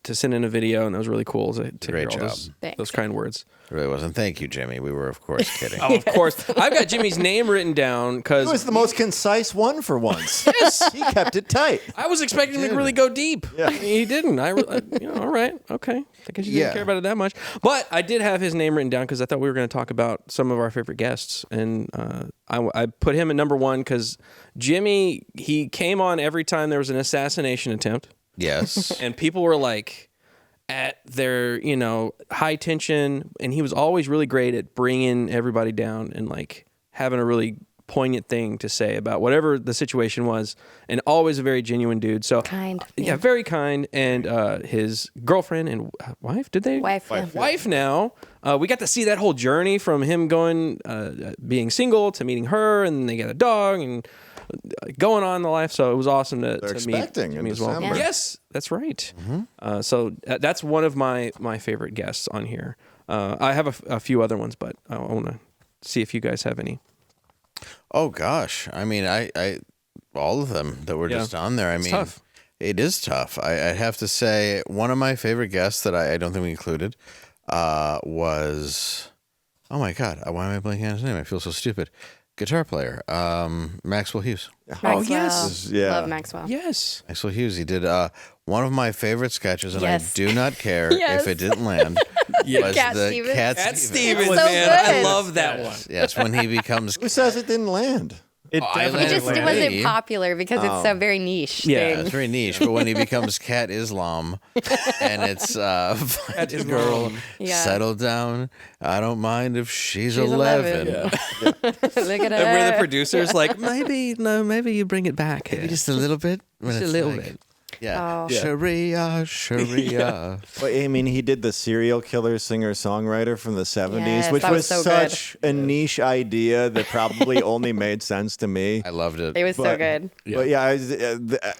to send in a video, and that was really cool to Great hear all job. those kind words. It really wasn't. Thank you, Jimmy. We were, of course, kidding. Oh, of course. I've got Jimmy's name written down because It was the most concise one for once. Yes. He kept it tight. I was expecting him to really go deep. Yeah. He didn't. All right, okay. I guess you didn't care about it that much. But I did have his name written down because I thought we were going to talk about some of our favorite guests, and I put him at number one because Jimmy, he came on every time there was an assassination attempt. Yes. And people were like at their, high tension, and he was always really great at bringing everybody down and like having a really poignant thing to say about whatever the situation was, and always a very genuine dude. So kind. Yeah, very kind. And his girlfriend and wife, did they? Wife now. We got to see that whole journey from him going, being single to meeting her, and they got a dog and going on in the life. So it was awesome to meet expecting in me as well. December. Yes, that's right. So that's one of my favorite guests on here. I have a few other ones, but I want to see if you guys have any. Oh gosh, I mean, I all of them that were just on there. I mean, tough. It is tough. I have to say one of my favorite guests that I don't think we included was, oh my god, why am I blanking on his name? I feel so stupid. Guitar player, Maxwell Hughes. Maxwell. Oh yes, Love Maxwell. Yes, Maxwell Hughes. He did one of my favorite sketches, and Yes. I do not care Yes. if it didn't land. Was Cat the Stevens. Cat Cat Stevens. Stevens, So man, I good. love that one. Yes, when he becomes. Who says it didn't land? It I definitely It just landed it with wasn't me. popular because it's a very niche Yeah, thing. It's very niche, but when he becomes Cat Islam, and it's find a girl, Yeah. settle down. I don't mind if she's 11. Look at And we're the her. producers, like maybe you bring it back. Maybe just a little bit. When Just a it's little like- bit. Yeah. Oh. Sharia, Sharia. But I mean, he did the serial killer singer-songwriter from the 70s, Yes, which that was was so good. such a niche idea that probably only made sense to me. I loved it. It was so good. But yeah,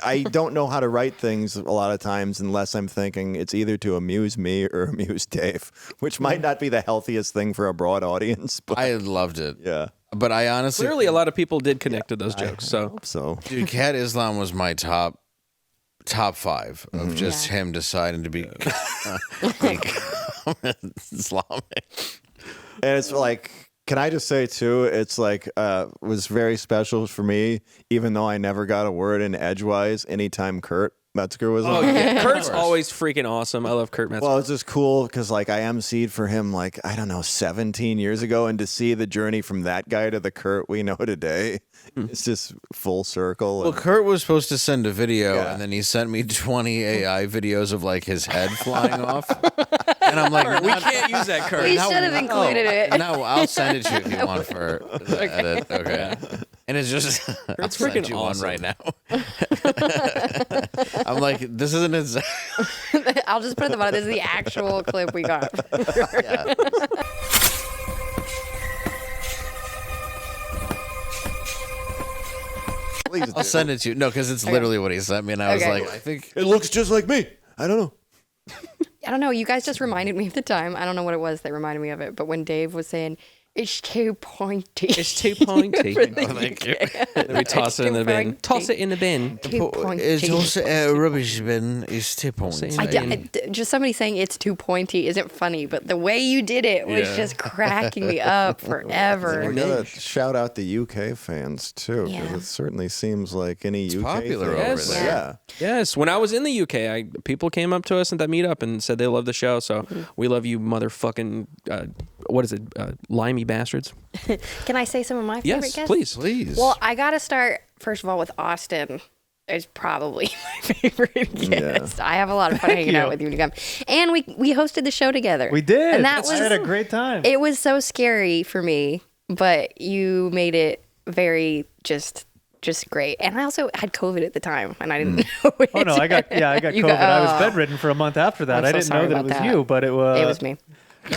I don't know how to write things a lot of times unless I'm thinking it's either to amuse me or amuse Dave, which might not be the healthiest thing for a broad audience. But I loved it. yeah, But I honestly. Clearly, a lot of people did connect to those jokes. so Dude, Cat Islam was my top 5 of just him deciding to be Islamic. and it's like, can I just say too? It's like was very special for me, even though I never got a word in edgewise. Anytime Kurt Metzger was Oh, on. yeah. Kurt's always freaking awesome. I love Kurt Metzger. Well, it's just cool because, like, I emceed for him, like, I don't know, 17 years ago. And to see the journey from that guy to the Kurt we know today, it's just full circle. Well, Kurt was supposed to send a video, and then he sent me 20 AI videos of, like, his head flying off. And I'm like, we can't use that, Kurt. We should have included it. No, I'll send it to you if you want for the edit. Okay. And it's just It's I'll freaking send you awesome. one right now. I'm like, this isn't exact. I'll just put at the bottom. This is the actual clip we got. I'll send it to you. No, because it's literally what he sent me, and I was Okay. like, I think it looks just like me. I don't know. I don't know. You guys just reminded me of the time. I don't know what it was that reminded me of it, but when Dave was saying, it's too pointy. It's too pointy. For the Oh, thank you. UK. Let me toss it in the bin. Toss it in the bin. Too pointy. it's also a rubbish bin. It's too pointy. Just somebody saying it's too pointy isn't funny, but the way you did it was just cracking me up forever. We gotta shout out the UK fans too, because Yeah. it certainly seems like any UK popular thing. over there. Yeah. Yes, when I was in the UK, people came up to us at that meetup and said they love the show. So we love you, motherfucking. What is it? Limey bastards. Can I say some of my favorite Yes, guests? please. Well, I got to start, first of all, with Austin. Is probably my favorite guest. I have a lot of fun hanging out with you when you come. And we hosted the show together. We did. And that I had a great time. It was so scary for me, but you made it very just great. And I also had COVID at the time, and I didn't know it. Oh no, I got COVID. You I was oh. bedridden for a month after that. I'm I so didn't know sorry that it about was that. you, but it was me.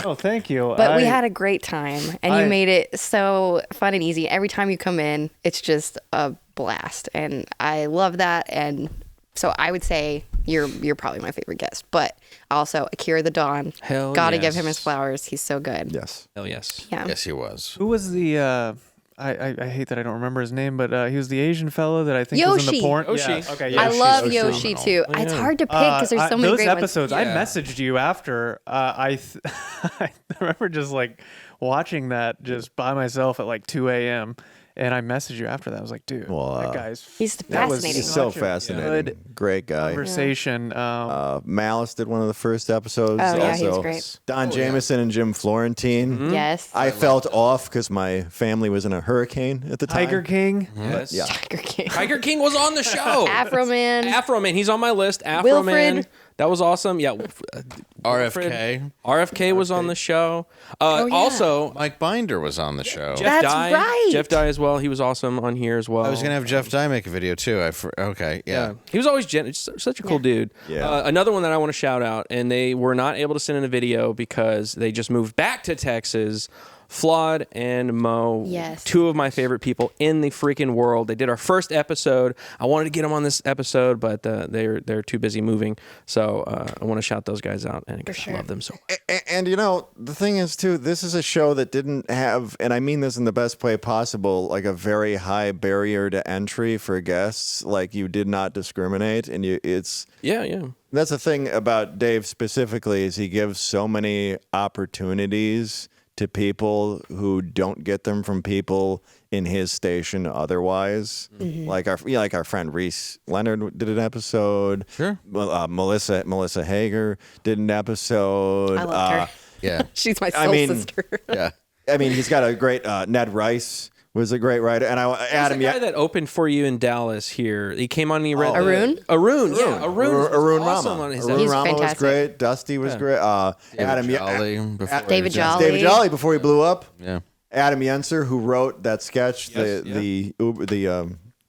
Oh, thank you. But we had a great time, and you made it so fun and easy. Every time you come in, it's just a blast, and I love that. And so I would say you're probably my favorite guest. But also Akira the Dawn. Hell Gotta yes. give him his flowers. He's so good. Yes. Hell yes. Yeah. Yes, he was. Who was the? I hate that I don't remember his name, but he was the Asian fellow that I think was in the Yoshi. porn. Yoshi. Yeah. Okay, I Yoshi. love Yoshi too. It's hard to pick because there's so many those great episodes. ones. I messaged you after. I remember just like watching that just by myself at like 2 a.m. And I messaged you after that. I was like, dude, that guy's he's that was fascinating. He's so such a fascinating. good Great guy. conversation. Malice did one of the first episodes. Oh, yeah, also, he was great. Don Jameson and Jim Florentine. Yes. I felt off because my family was in a hurricane at the time. Tiger King. Yes. Yeah. Tiger King. Tiger King was on the show. Afro Man. Afro Man. He's on my list. Afro Wilfred. Man. That was awesome. Yeah. RFK. RFK was on the show. Oh, yeah. Also, Mike Binder was on the show. Jeff That's Dye. right. Jeff Dye as well. He was awesome on here as well. I was gonna have Jeff Dye make a video too. Okay, yeah. He was always such a cool dude. Yeah. Another one that I want to shout out, and they were not able to send in a video because they just moved back to Texas. Flawed and Mo, Yes. two of my favorite people in the freaking world. They did our first episode. I wanted to get them on this episode, but they're too busy moving. So I want to shout those guys out, and I love them so much. And you know, the thing is too, this is a show that didn't have, and I mean this in the best way possible, like a very high barrier to entry for guests. Like you did not discriminate, and Yeah. That's the thing about Dave specifically is he gives so many opportunities to people who don't get them from people in his station otherwise. Mm-hmm. Like our friend Reese Leonard did an episode. Sure. Melissa Hager did an episode. I loved her. Yeah. She's my soul sister. Yeah. I mean, he's got a great Ned Rice was a great writer, and Adam. The guy that opened for you in Dallas here. He came on and he read Arun? Arun. Yeah, Arun awesome Rama. on his Arun He's Rama was fantastic. great. Dusty was great. Adam Jolly before David he was- Jolly. David Jolly before he blew up. Yeah. Adam Yenser, who wrote that sketch, the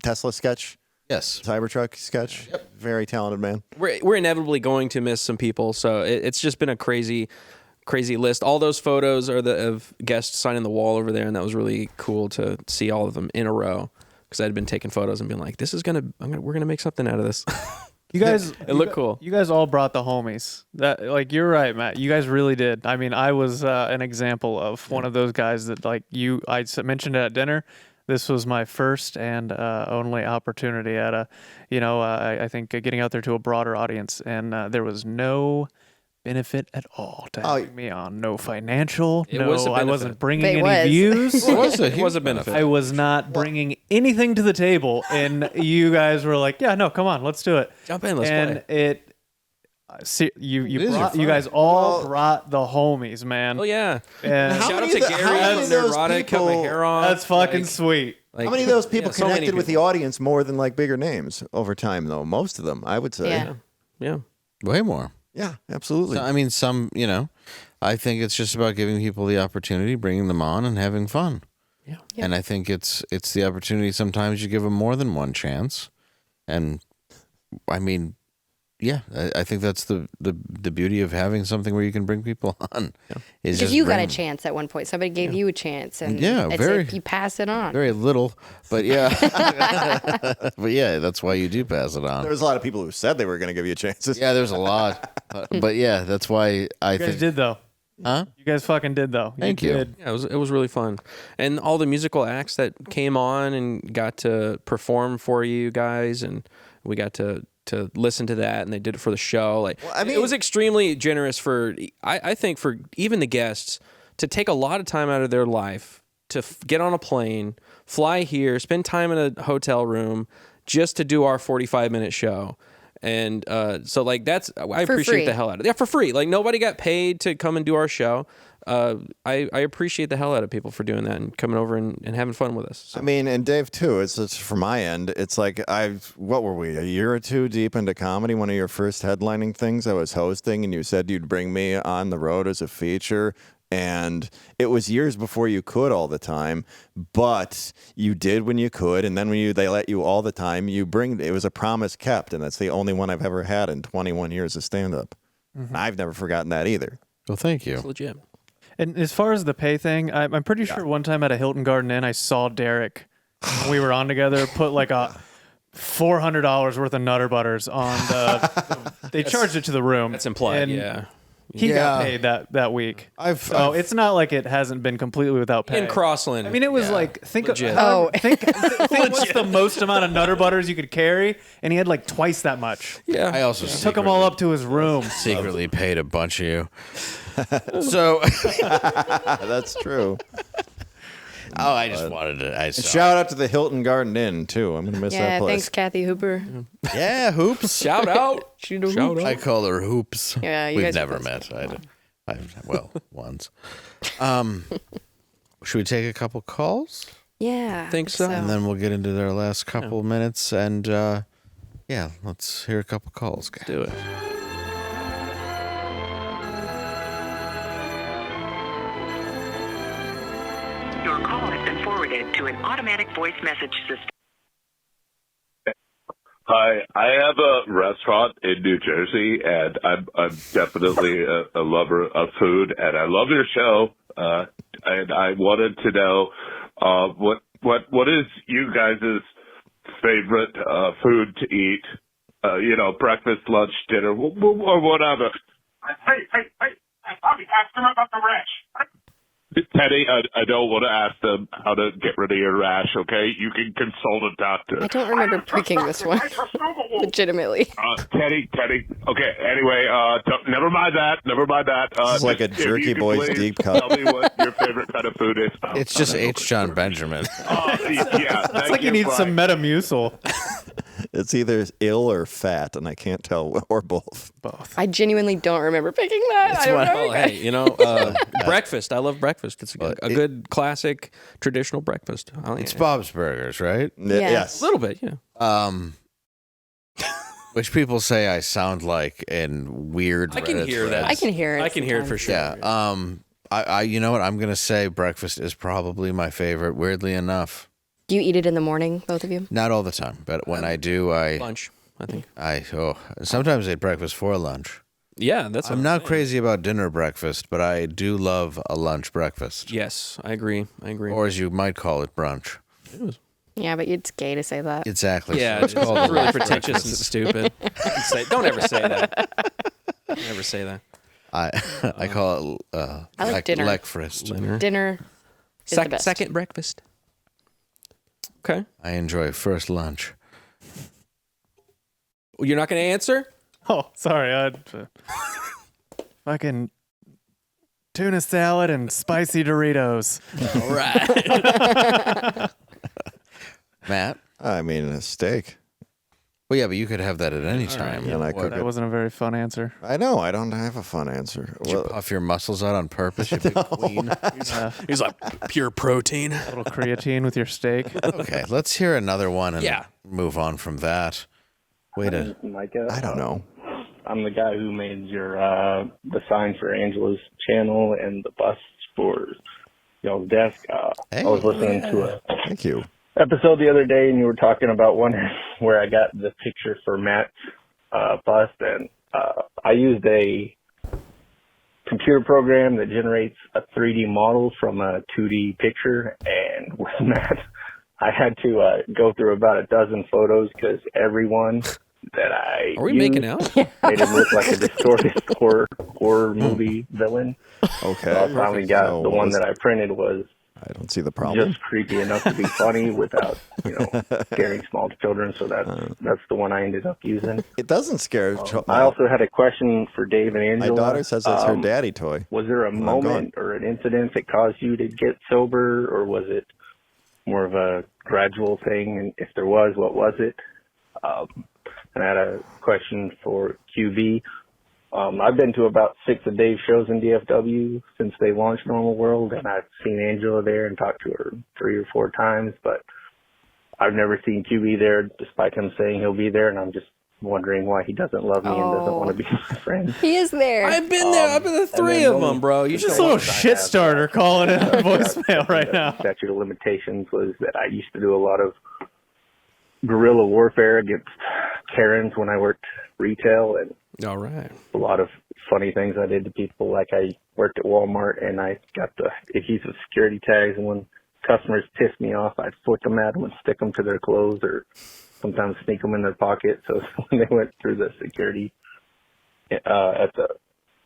Tesla sketch, Yes. Cybertruck sketch. Very talented man. We're inevitably going to miss some people, so it's just been a crazy list. All those photos are of guests signing the wall over there, and that was really cool to see all of them in a row. Because I'd been taking photos and being like, "This is we're gonna make something out of this." You guys, it looked cool. You guys all brought the homies. That you're right, Matt. You guys really did. I mean, I was an example of one of those guys that I mentioned it at dinner. This was my first and only opportunity at I think getting out there to a broader audience, and there was no benefit at all to having me on. No financial. It was a I benefit. wasn't bringing It any was. views. It was a benefit. I was not bringing anything to the table, and you guys were like, "Yeah, no, come on, let's do it." Jump in, let's and play. You guys all brought the homies, man. Oh yeah. And Shout out to Gary and Neurotic. Cut my hair off. That's fucking sweet. How many of those people so many connected with the people. audience more than like bigger names over time, though? Most of them, I would say. Yeah. Way more. Yeah, absolutely. So, I mean, I think it's just about giving people the opportunity, bringing them on, and having fun. Yeah. And I think it's the opportunity. Sometimes you give them more than one chance, and I mean, yeah, I think that's the beauty of having something where you can bring people on. Is Because just you got a bring- chance at one point. Somebody gave you a chance, and Yeah, you pass it on. very little, but yeah, but yeah, that's why you do pass it on. There was a lot of people who said they were going to give you chances. Yeah, there's a lot, but yeah, that's why I You guys think. did though. Huh? You guys fucking did though. Thank you. did. Yeah, it was really fun, and all the musical acts that came on and got to perform for you guys, and we got to listen to that, and they did it for the show. Like, it was extremely generous for I think for even the guests to take a lot of time out of their life to get on a plane, fly here, spend time in a hotel room just to do our 45-minute show. And so like I appreciate free. the hell out of it. Yeah, for free. Like nobody got paid to come and do our show. I appreciate the hell out of people for doing that and coming over and having fun with us. So. I mean, and Dave too. It's from my end. It's like what were we, a year or two deep into comedy? One of your first headlining things I was hosting, and you said you'd bring me on the road as a feature. And it was years before you could all the time, but you did when you could, and then when they let you all the time, it was a promise kept, and that's the only one I've ever had in 21 years of stand-up. Mm-hmm. I've never forgotten that either. Well, thank you. It's legit. And as far as the pay thing, I'm pretty sure one time at a Hilton Garden Inn, I saw Derek. When we were on together, put like a $400 worth of Nutter Butters on they charged it to the room. That's implied, and yeah. He got paid that week. It's not like it hasn't been completely without pay. In Crossland. I mean, it was like think Legit. think what's the most amount of Nutter Butters you could carry, and he had like twice that much. Yeah, I also took them all up to his room. Secretly paid a bunch of you. So that's true. Oh, I just wanted to. And shout out to the Hilton Garden Inn too. I'm gonna miss that Yeah, place. thanks, Kathy Hooper. Yeah, Hoops. Shout out. Shout out. I call her Hoops. Yeah, you We've guys are never best met. Well, once. Should we take a couple calls? Yeah, I think so. And then we'll get into their last couple minutes. And yeah, let's hear a couple calls, guys. Do it. Your call has been forwarded to an automatic voice message system. Hi, I have a restaurant in New Jersey, and I'm definitely a lover of food, and I love your show. And I wanted to know what is you guys' favorite food to eat? Breakfast, lunch, dinner, or whatever. Hey, Bobby, ask them about the rash. Teddy, I don't want to ask them how to get rid of your rash, okay? You can consult a doctor. I don't remember picking this one. Legitimately. Teddy. Okay, anyway, never mind that. It's like a if Jerky you could Boys please deep cut. Tell me what your favorite kind of food is. It's just H. John Benjamin. Yeah, It's like you need some Metamucil. It's either ill or fat, and I can't tell, or both. I genuinely don't remember picking that. I don't know. Well, hey, breakfast. I love breakfast. It's a good classic traditional breakfast. It's Bob's Burgers, right? Yes. A little bit, yeah. Which people say I sound like in weird. I can Reddit hear threads. that. I can hear it. I can hear it for sure. Yeah. I you know what? I'm gonna say breakfast is probably my favorite. Weirdly enough. Do you eat it in the morning, both of you? Not all the time, but when I do, Lunch, I think. Sometimes I eat breakfast for lunch. Yeah, that's. I'm not crazy about dinner breakfast, but I do love a lunch breakfast. Yes, I agree. Or as you might call it, brunch. Yeah, but it's gay to say that. Exactly. Yeah, So it's called really lunch pretentious and breakfast. stupid. Don't ever say that. Don't ever say that. I call it I like dinner. Leckfrist. Dinner is the best. Second breakfast. Okay. I enjoy first lunch. You're not going to answer? Oh, sorry. Fucking tuna salad and spicy Doritos. All right. Matt? I mean, a steak. Well, yeah, but you could have that at any time. And I cook That it. wasn't a very fun answer. I know. I don't have a fun answer. Did you puff your muscles out on purpose, you big queen? He's like pure protein. A little creatine with your steak. Okay, let's hear another one and Yeah. move on from that. Wait a Micah. I don't know. I'm the guy who made your the sign for Angela's channel and the bus for y'all's desk. I was listening to a Thank you. episode the other day, and you were talking about one where I got the picture for Matt's bust, and I used a computer program that generates a 3D model from a 2D picture, and with Matt, I had to go through about a dozen photos because everyone that I Are we used making out? made him look like a distorted horror movie villain. Okay. So I finally got So the one was- that I printed was I don't see the problem. just creepy enough to be funny without, scaring small children. So that's the one I ended up using. It doesn't scare. I also had a question for Dave and Angela. My daughter says it's her daddy toy. Was there a When I'm moment or an incident that caused you to get sober, or was it more of a gradual thing? And if there was, what was it? And I had a question for QB. I've been to about 6 of Dave's shows in DFW since they launched Normal World, and I've seen Angela there and talked to her 3 or 4 times, but I've never seen QB there, despite him saying he'll be there, and I'm just wondering why he doesn't love me and doesn't want to be my friend. He is there. I've been there. I've been to 3 of them, bro. You Just a little shit starter calling in a voicemail right now. Statute of limitations was that I used to do a lot of guerrilla warfare against Karens when I worked retail, and all right, a lot of funny things I did to people. Like I worked at Walmart and I got the adhesive security tags, and when customers pissed me off, I'd flick them at them and stick them to their clothes, or sometimes sneak them in their pocket. So when they went through the security at the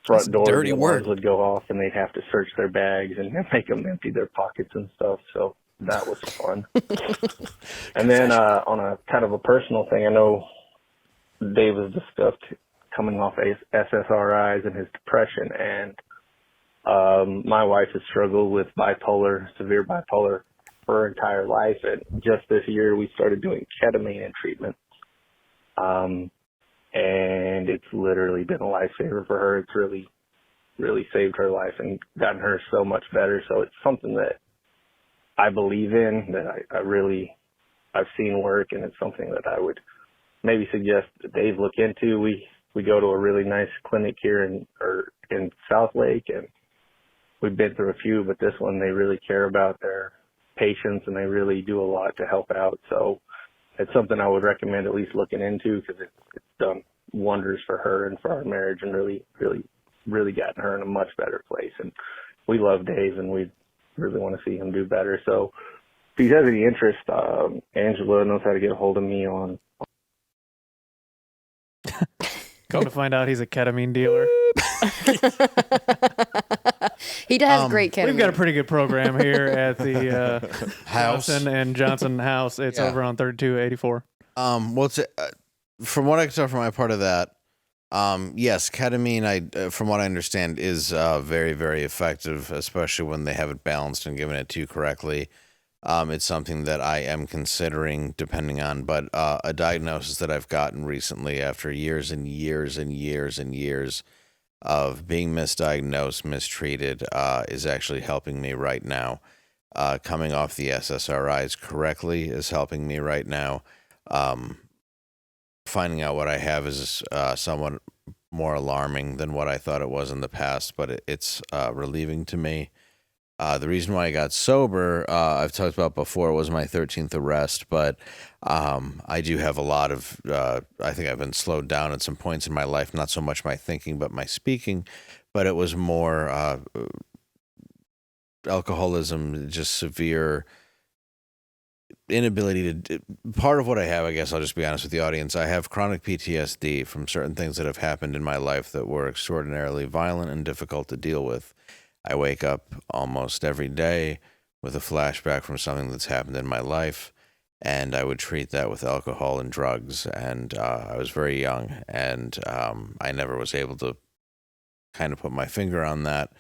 front door, dirty the work. alarms would go off and they'd have to search their bags and make them empty their pockets and stuff. So that was fun. And then on a kind of a personal thing, I know Dave has discussed coming off SSRIs and his depression, and my wife has struggled with severe bipolar her entire life, and just this year we started doing ketamine in treatment, and it's literally been a lifesaver for her. It's really, really saved her life and gotten her so much better. So it's something that I believe in, that I've seen work, and it's something that I would maybe suggest that Dave look into. We go to a really nice clinic here in South Lake, and we've been through a few, but this one, they really care about their patients and they really do a lot to help out. So it's something I would recommend at least looking into, because it's done wonders for her and for our marriage, and really, really, really gotten her in a much better place. And we love Dave, and we really want to see him do better. So if he has any interest, Angela knows how to get a hold of me on. Come to find out, he's a ketamine dealer. He does great ketamine. We've got a pretty good program here at the House. Johnson and Johnson House. It's over on 3284. Well, it's, from what I can tell from my part of that, yes, ketamine, from what I understand, is very, very effective, especially when they have it balanced and given it to you correctly. It's something that I am considering, depending on, but a diagnosis that I've gotten recently after years and years and years and years of being misdiagnosed, mistreated, is actually helping me right now. Coming off the SSRIs correctly is helping me right now. Finding out what I have is somewhat more alarming than what I thought it was in the past, but it's relieving to me. The reason why I got sober, I've talked about before, was my 13th arrest, but I do have a lot of, I think I've been slowed down at some points in my life, not so much my thinking, but my speaking, but it was more alcoholism, just severe inability to, part of what I have, I guess I'll just be honest with the audience, I have chronic PTSD from certain things that have happened in my life that were extraordinarily violent and difficult to deal with. I wake up almost every day with a flashback from something that's happened in my life, and I would treat that with alcohol and drugs. And I was very young, and I never was able to kind of put my finger on that.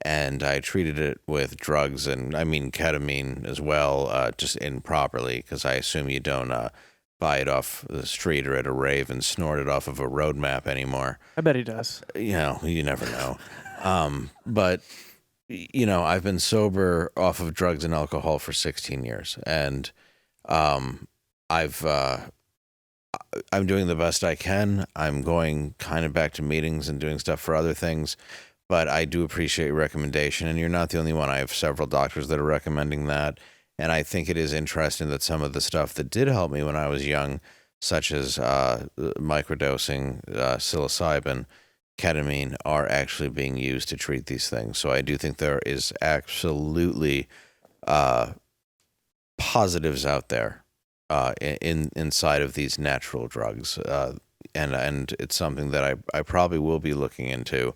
And I treated it with drugs, and I mean ketamine as well, just improperly, because I assume you don't buy it off the street or at a rave and snort it off of a road map anymore. I bet he does. You know, you never know. But, you know, I've been sober off of drugs and alcohol for 16 years, and I'm doing the best I can. I'm going kind of back to meetings and doing stuff for other things, but I do appreciate your recommendation, and you're not the only one. I have several doctors that are recommending that, and I think it is interesting that some of the stuff that did help me when I was young, such as microdosing, psilocybin, ketamine, are actually being used to treat these things. So I do think there is absolutely positives out there inside of these natural drugs, and it's something that I probably will be looking into.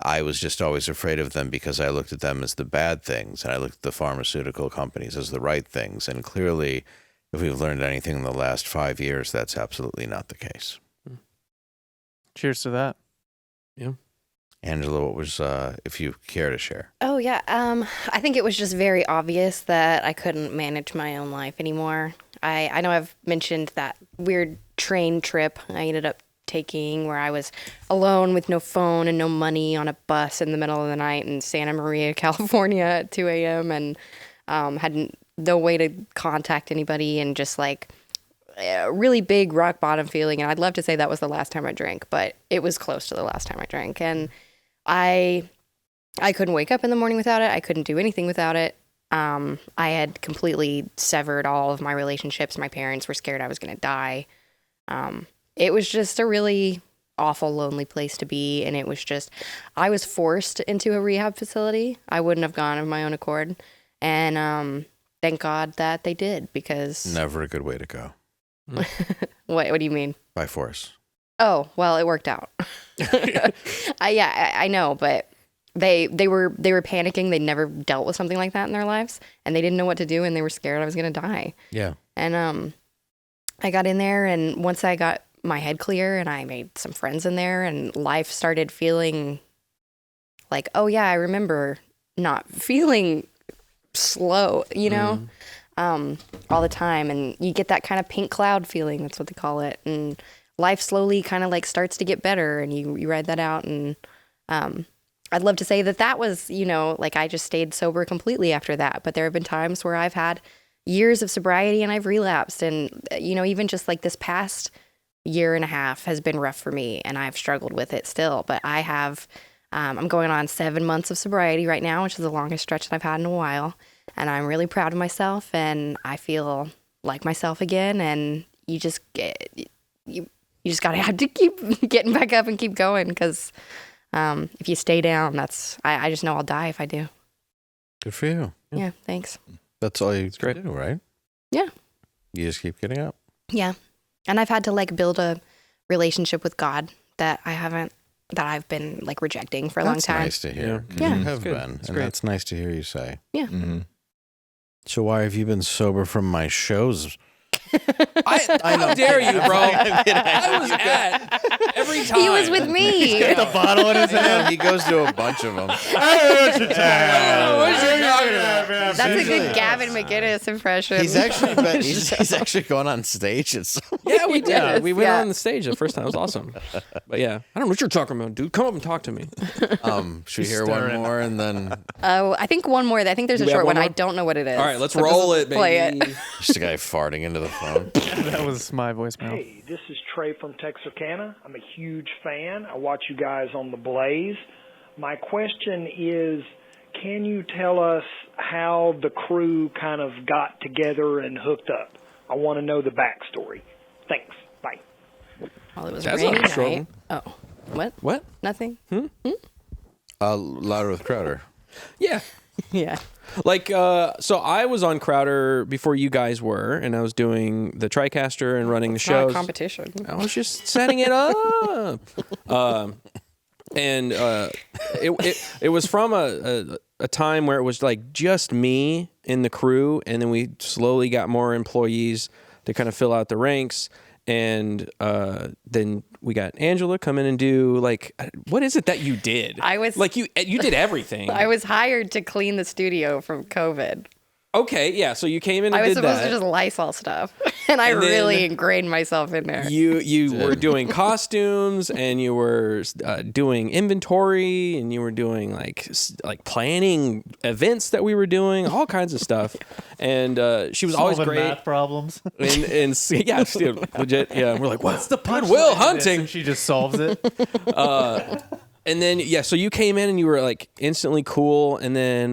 I was just always afraid of them because I looked at them as the bad things, and I looked at the pharmaceutical companies as the right things. And clearly, if we've learned anything in the last 5 years, that's absolutely not the case. Cheers to that. Yeah. Angela, what was, if you care to share? Oh, yeah. I think it was just very obvious that I couldn't manage my own life anymore. I know I've mentioned that weird train trip I ended up taking where I was alone with no phone and no money on a bus in the middle of the night in Santa Maria, California at 2 a.m. and had no way to contact anybody, and just like a really big rock bottom feeling. And I'd love to say that was the last time I drank, but it was close to the last time I drank. And I couldn't wake up in the morning without it. I couldn't do anything without it. I had completely severed all of my relationships. My parents were scared I was going to die. It was just a really awful, lonely place to be. And it was just, I was forced into a rehab facility. I wouldn't have gone of my own accord. And thank God that they did, because... Never a good way to go. What do you mean? By force. Oh, well, it worked out. I know, but they were panicking. They'd never dealt with something like that in their lives, and they didn't know what to do, and they were scared I was going to die. Yeah. And I got in there, and once I got my head clear and I made some friends in there, and life started feeling like, oh yeah, I remember not feeling slow, you know, all the time. And you get that kind of pink cloud feeling. That's what they call it. And life slowly kind of like starts to get better, and you ride that out. And I'd love to say that was, you know, like I just stayed sober completely after that. But there have been times where I've had years of sobriety and I've relapsed. And, you know, even just like this past year and a half has been rough for me, and I've struggled with it still. But I have, I'm going on 7 months of sobriety right now, which is the longest stretch that I've had in a while. And I'm really proud of myself, and I feel like myself again. And you just you just gotta have to keep getting back up and keep going, because if you stay down, I just know I'll die if I do. Good for you. Yeah, thanks. That's all you do, right? Yeah. You just keep getting up. Yeah. And I've had to like build a relationship with God that I've been like rejecting for a long time. That's nice to hear. Yeah. You have been. And that's nice to hear you say. Yeah. Mm-hmm. So why have you been sober from my shows? How dare you, bro? I was at every time. He was with me. He's got the bottle in his hand. He goes to a bunch of them. That's a good Gavin McInnes impression. He's actually he's actually gone on stage. Yeah, we did. We went on the stage the first time. It was awesome. But yeah, I don't know what you're talking about, dude. Come up and talk to me. Should we hear one more and then? I think one more. I think there's a short one. I don't know what it is. All right, let's roll it, baby. Play it. Just a guy farting into the phone. That was my voicemail. Hey, this is Trey from Texarkana. I'm a huge fan. I watch you guys on The Blaze. My question is, can you tell us how the crew kind of got together and hooked up? I want to know the backstory. Thanks. Bye. Well, it was That's rainy not a short night. one. Oh, what? What? Nothing. Louder with Crowder. Yeah. Yeah. Like, so I was on Crowder before you guys were, and I was doing the TriCaster and running the It's not a shows. competition. I was just setting it up. And it was from a time where it was like just me in the crew, and then we slowly got more employees to kind of fill out the ranks. And then we got Angela come in and do like, what is it that you did? I was like, you did everything. I was hired to clean the studio from COVID. Okay, yeah. So you came in and I was did supposed that. to just Lysol stuff, and I And then really ingrained myself in there. You were doing costumes, and you were doing inventory, and you were doing like planning events that we were doing, all kinds of stuff. And she was always Solving great. math problems. And yeah, dude, legit. Yeah, we're like, what's the punchline Goodwill of this? Hunting? And she just solves it. And then so you came in and you were like instantly cool, and then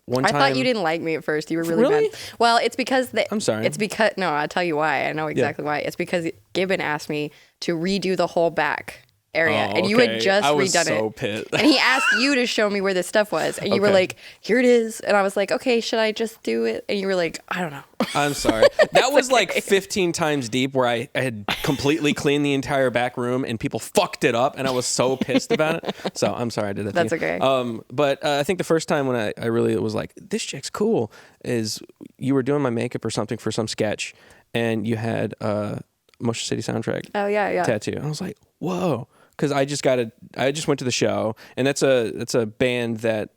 one time I thought you didn't like me at first. You were really mad. Well, it's because I'm sorry. It's because I'll tell you why. I know exactly why. It's because Gibbon asked me to redo the whole back area, and you had just redone it. Pissed. And he asked you to show me where this stuff was, and you were like, "Here it is." And I was like, "Okay, should I just do it?" And you were like, "I don't know." I'm sorry. That was like 15 times deep, where I had completely cleaned the entire back room, and people fucked it up, and I was so pissed about it. So I'm sorry I did that. That's okay. But I think the first time when I really was like, "This chick's cool," is you were doing my makeup or something for some sketch, and you had Motion City Soundtrack. Oh yeah. Tattoo. And I was like, "Whoa." Because I just went to the show, and that's a band that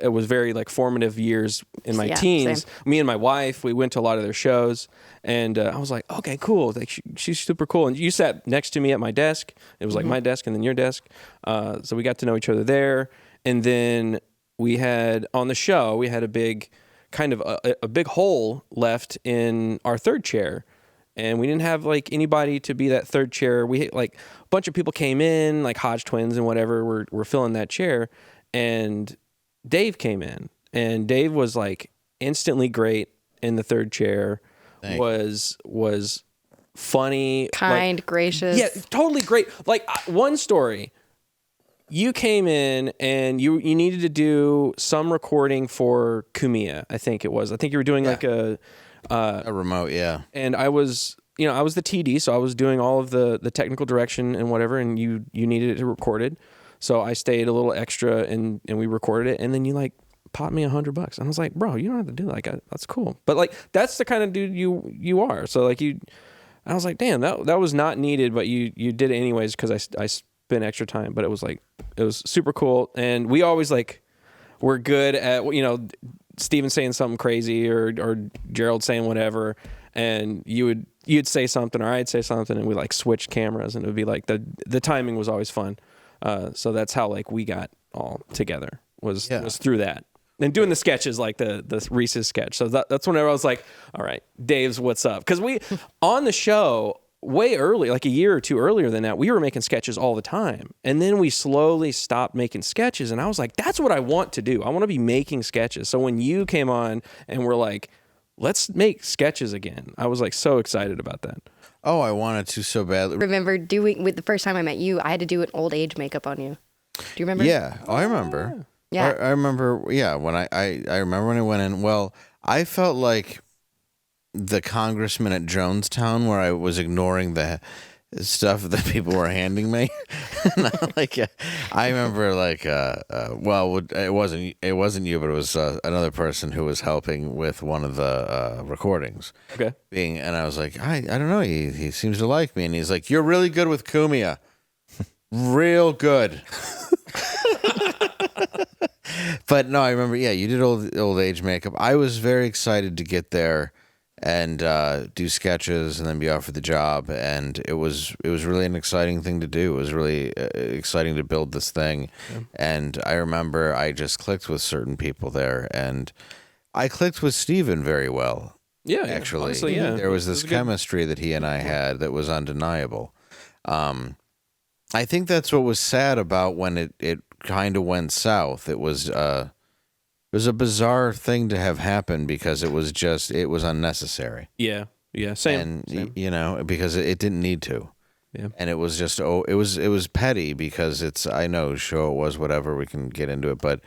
it was very like formative years in my teens. Same. Me and my wife, we went to a lot of their shows, and I was like, okay, cool. Like she's super cool. And you sat next to me at my desk. It was like my desk and then your desk. So we got to know each other there, and then we had on the show we had a big kind of a big hole left in our third chair. And we didn't have like anybody to be that third chair. We like a bunch of people came in, like Hodge twins and whatever, were filling that chair. And Dave came in, and Dave was like instantly great in the third chair. Was funny, kind, gracious. Yeah, totally great. Like one story, you came in and you needed to do some recording for Kumiya, I think it was. I think you were doing like a remote, yeah. And I was the TD, so I was doing all of the technical direction and whatever, and you needed it recorded. So I stayed a little extra and we recorded it, and then you like popped me $100. And I was like, bro, you don't have to do that. Like, that's cool. But like, that's the kind of dude you are. So like I was like, damn, that was not needed, but you did it anyways because I spent extra time. But it was super cool. And we always like, we're good at, Steven saying something crazy or Gerald saying whatever, and you'd say something or I'd say something, and we like switched cameras, and it would be like the timing was always fun. So that's how like we got all together was through that. And doing the sketches like the Reese's sketch. So that's whenever I was like, all right, Dave's what's up? Because we on the show way early, like a year or two earlier than that, we were making sketches all the time. And then we slowly stopped making sketches. And I was like, that's what I want to do. I want to be making sketches. So when you came on and we're like, let's make sketches again, I was like so excited about that. Oh, I wanted to so badly. Remember with the first time I met you, I had to do an old age makeup on you. Do you remember? Yeah. Oh, I remember. Yeah. I remember. Yeah. When I remember when I went in, well, I felt like the congressman at Jonestown, where I was ignoring the stuff that people were handing me. I remember like, well, it wasn't you, but it was another person who was helping with one of the recordings. Okay. And I was like, I don't know. He seems to like me, and he's like, you're really good with Kumiya, real good. But no, I remember. Yeah, you did old age makeup. I was very excited to get there and do sketches and then be offered the job, and it was really an exciting thing to do. It was really exciting to build this thing. Yeah. And I remember I just clicked with certain people there, and I clicked with Steven very well. Yeah, actually, honestly, yeah. There was this chemistry that he and I had that was undeniable. I think that's what was sad about when it kind of went south. It was a bizarre thing to have happen because it was unnecessary. Yeah, same. And because it didn't need to. Yeah. And it was just it was petty because I know show it was whatever, we can get into it, but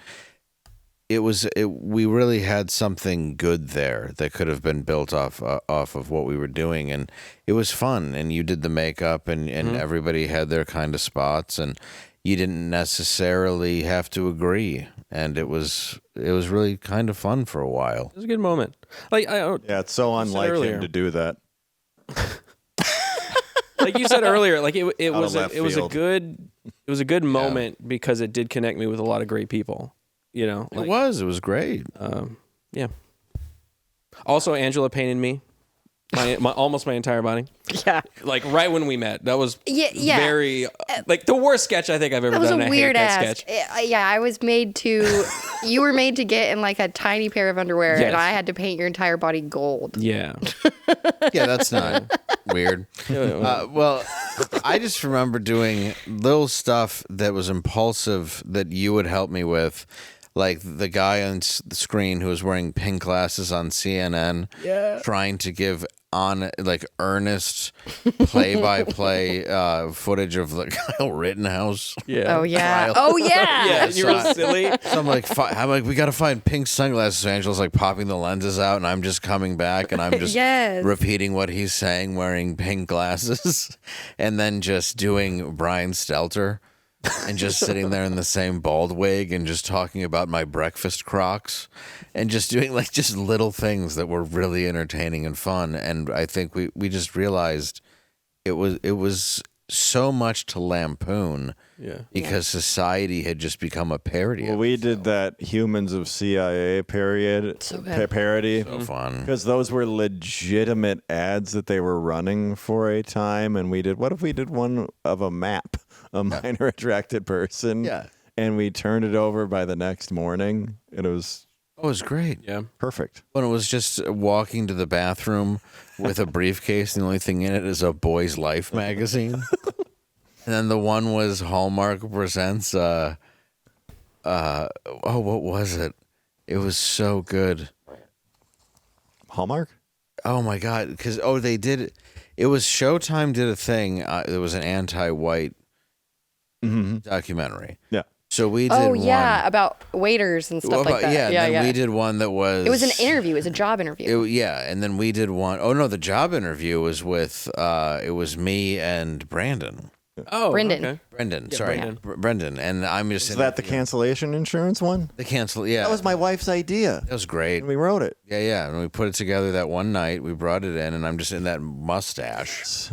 we really had something good there that could have been built off of what we were doing, and it was fun, and you did the makeup and everybody had their kind of spots, and you didn't necessarily have to agree, and it was really kind of fun for a while. It was a good moment. Like it's so unlike him to do that. Like you said earlier, like it was a good moment because it did connect me with a lot of great people. Like, it was great. Yeah. Also, Angela painted me. Almost my entire body. Yeah. Like right when we met. That was very like the worst sketch I think I've ever done. That was a weird ass sketch. I was made to you were made to get in like a tiny pair of underwear, yes. and I had to paint your entire body gold. Yeah. Yeah, that's not weird. Well, I just remember doing little stuff that was impulsive that you would help me with. Like the guy on the screen who was wearing pink glasses on CNN, trying to give earnest play-by-play footage of the Kyle Rittenhouse. Oh yeah. trial. Oh yeah. Yeah, you were silly. So I'm like, we got to find pink sunglasses. So Angela's like popping the lenses out, and I'm just coming back, and I'm just Yes. repeating what he's saying, wearing pink glasses, and then just doing Brian Stelter. And just sitting there in the same bald wig and just talking about my breakfast Crocs and just doing just little things that were really entertaining and fun. And I think we just realized it was so much to lampoon because society had just become a parody. Well, we did that Humans of CIA parody. So fun. Because those were legitimate ads that they were running for a time. And what if we did one of a map? A minor attracted person. Yeah. And we turned it over by the next morning. And it was great. Yeah. Perfect. When it was just walking to the bathroom with a briefcase, and the only thing in it is a Boy's Life magazine. And then the one was Hallmark presents what was it? It was so good. Hallmark? Oh my God. Because they did it was Showtime did a thing. It was an anti-white documentary. Yeah. So we did one. About waiters and stuff like that. Yeah. We did one that was. It was an interview. It was a job interview. And then we did one. Oh no, the job interview was with. It was me and Brandon. Oh, Brendan. Okay. Brendan, sorry, Brendan, and I'm just. Is that the cancellation insurance one? The yeah. That was my wife's idea. That was great. And we wrote it. Yeah, and we put it together that one night. We brought it in, and I'm just in that mustache,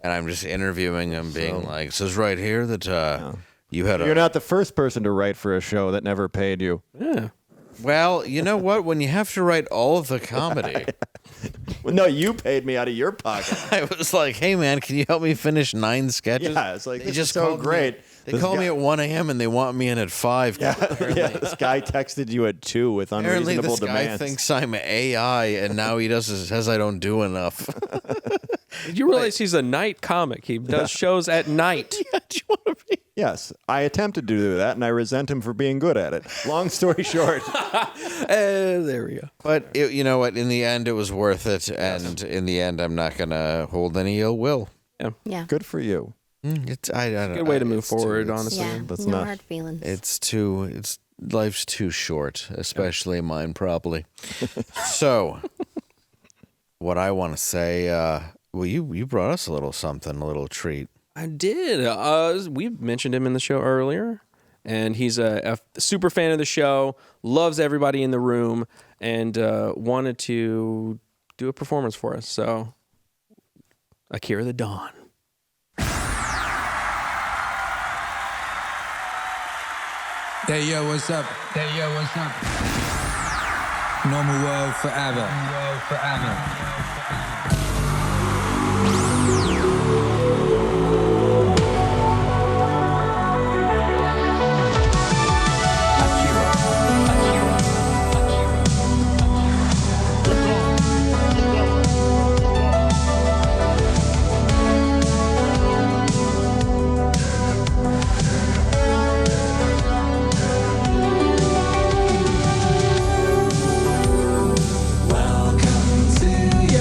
and I'm just interviewing him, being like, "It says right here that you had You're not the first person to write for a show that never paid you." Yeah. Well, you know what? When you have to write all of the comedy. Well, no, you paid me out of your pocket. I was like, hey, man, can you help me finish 9 sketches? Yeah, it's like, they this just is so called great. They called me at 1 a.m. and they want me in at 5. Yeah, this guy texted you at 2 with Apparently unreasonable this guy demands. thinks I'm AI, and now he says I don't do enough. Did you realize he's a night comic? He does shows at night. Yeah, do you want to be? Yes, I attempted to do that, and I resent him for being good at it. Long story short. There we go. But you know what? In the end, it was worth it, and in the end, I'm not going to hold any ill will. Yeah. Good for you. It's I don't Good way to move forward, honestly. Yeah. That's no not- hard feelings. Life's too short, especially mine, probably. So, what I want to say, well, you brought us a little something, a little treat. I did. We mentioned him in the show earlier, and he's a super fan of the show, loves everybody in the room, and wanted to do a performance for us. So, Akira the Dawn. Hey yo, what's up? Hey yo, what's up? Normal world forever. World forever. Welcome to your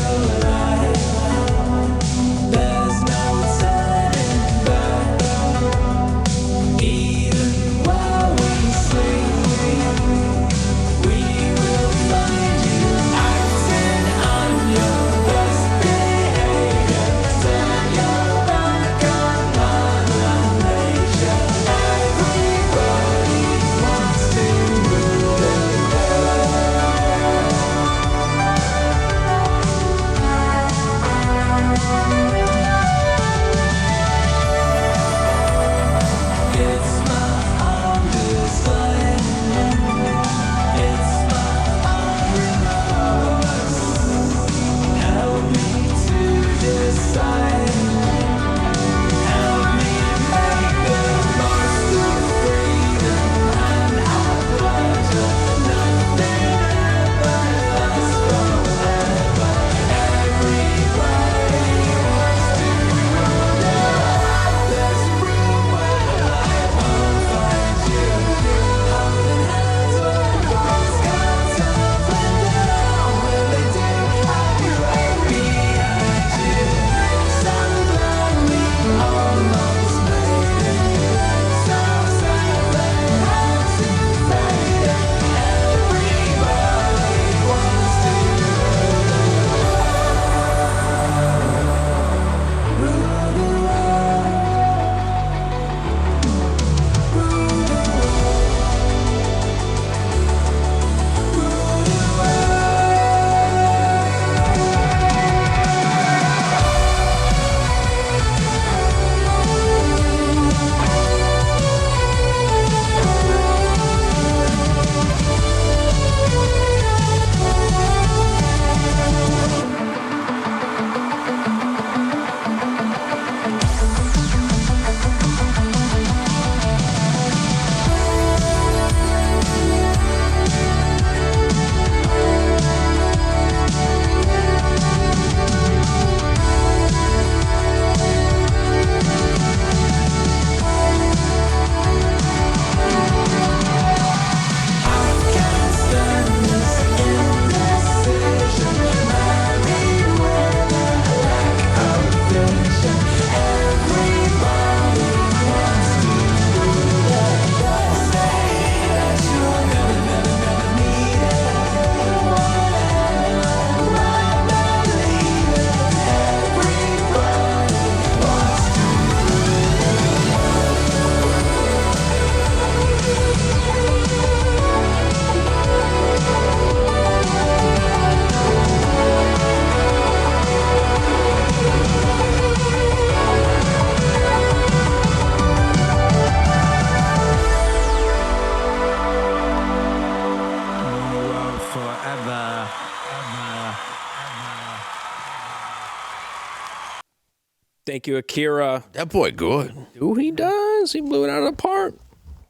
Thank you, Akira. That boy good. Ooh, he does. He blew it out of the park.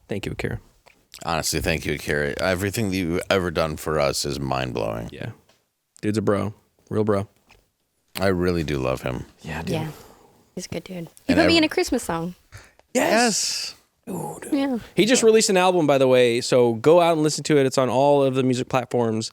Thank you, Akira. Honestly, thank you, Akira. Everything that you've ever done for us is mind-blowing. Yeah. Dude's a bro. Real bro. I really do love him. Yeah, dude. Yeah. He's a good dude. He put me in a Christmas song. Yes. Yeah. He just released an album, by the way, so go out and listen to it. It's on all of the music platforms.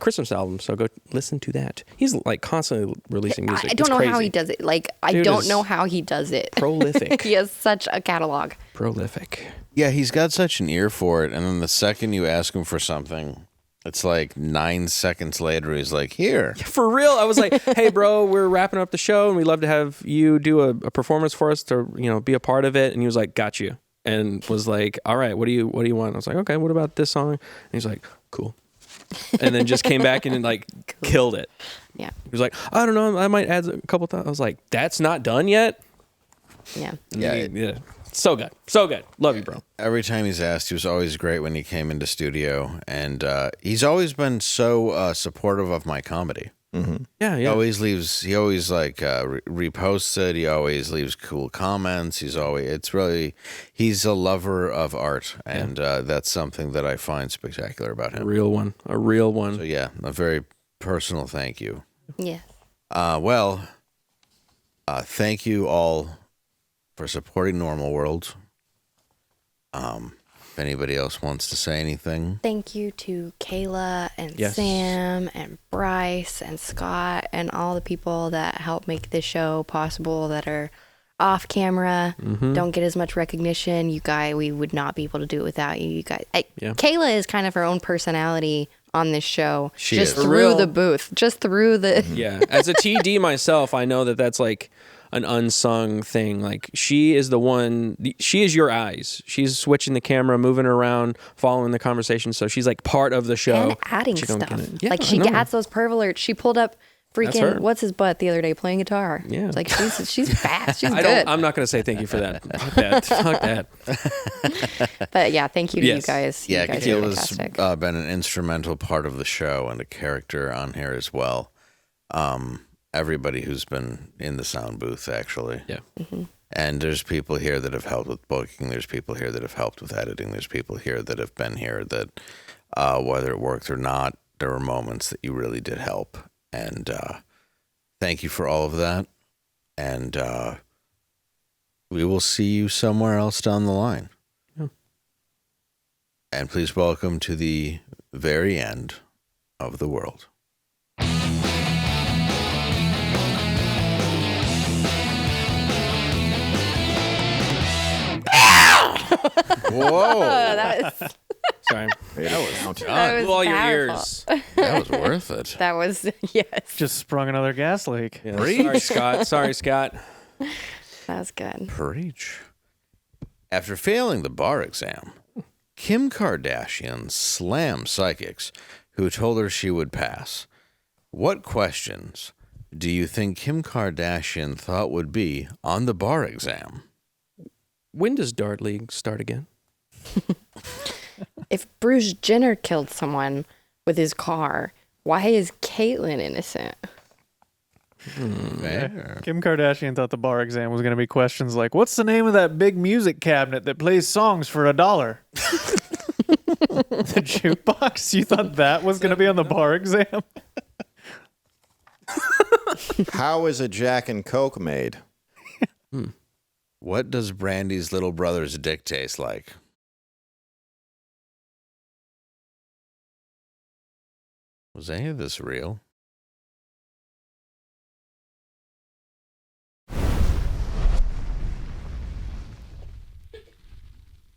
Christmas album, so go listen to that. He's like constantly releasing music. I don't It's know crazy. how he does it. Like, I Dude don't is know how he does it. prolific. He has such a catalog. Prolific. Yeah, he's got such an ear for it, and then the second you ask him for something, it's like 9 seconds later, he's like, here. For real, I was like, hey, bro, we're wrapping up the show, and we'd love to have you do a performance for us to, be a part of it. And he was like, got you. And was like, all right, what do you want? I was like, okay, what about this song? And he's like, cool. And then just came back and like killed it. Yeah. He was like, I don't know, I might add a couple thoughts. I was like, that's not done yet? Yeah. Yeah. So good. So good. Love you, bro. Every time he's asked, he was always great when he came into studio. And he's always been so supportive of my comedy. Mm-hmm. Yeah, He always reposts it. He always leaves cool comments. He's a lover of art. And that's something that I find spectacular about him. A real one. So yeah, a very personal thank you. Yeah. Thank you all for supporting Normal World. If anybody else wants to say anything. Thank you to Kayla and Yes. Sam and Bryce and Scott and all the people that help make this show possible that are off camera, Mhm. don't get as much recognition. You guys, we would not be able to do it without you. You guys, Yeah. Kayla is kind of her own personality on this show. She just is. For through real. the booth, just through the. Yeah. As a TD myself, I know that that's like an unsung thing. Like she is the one, she is your eyes. She's switching the camera, moving around, following the conversation. So she's like part of the show. And adding She don't stuff. get it. Yeah, like I she know. adds those perv alerts. She pulled up That's her. freaking what's his butt the other day playing guitar. Yeah. It's like she's fast. She's I good. I'm not going to say thank you for that. Fuck that. Fuck that. But yeah, thank you to you Yes. guys. Yeah, you guys are Kayla's fantastic. been an instrumental part of the show and a character on here as well. Everybody who's been in the sound booth, actually. Yeah. Mm-hmm. And there's people here that have helped with booking. There's people here that have helped with editing. There's people here that have been here that, whether it worked or not, there were moments that you really did help. And thank you for all of that. And we will see you somewhere else down the line. Yeah. And please welcome to the very end of the world. Whoa. That was Sorry. That was That was all your powerful. ears. That was worth it. That was yes. Just sprung another gas leak. Yeah, sorry, Scott. Sorry, Scott. That was good. Preach. After failing the bar exam, Kim Kardashian slammed psychics who told her she would pass. What questions do you think Kim Kardashian thought would be on the bar exam? When does Dart League start again? If Bruce Jenner killed someone with his car, why is Caitlyn innocent? Fair. Kim Kardashian thought the bar exam was going to be questions like, what's the name of that big music cabinet that plays songs for $1? The jukebox? You thought that was going to be on the bar exam? How is a Jack and Coke made? What does Brandy's little brother's dick taste like? Was any of this real?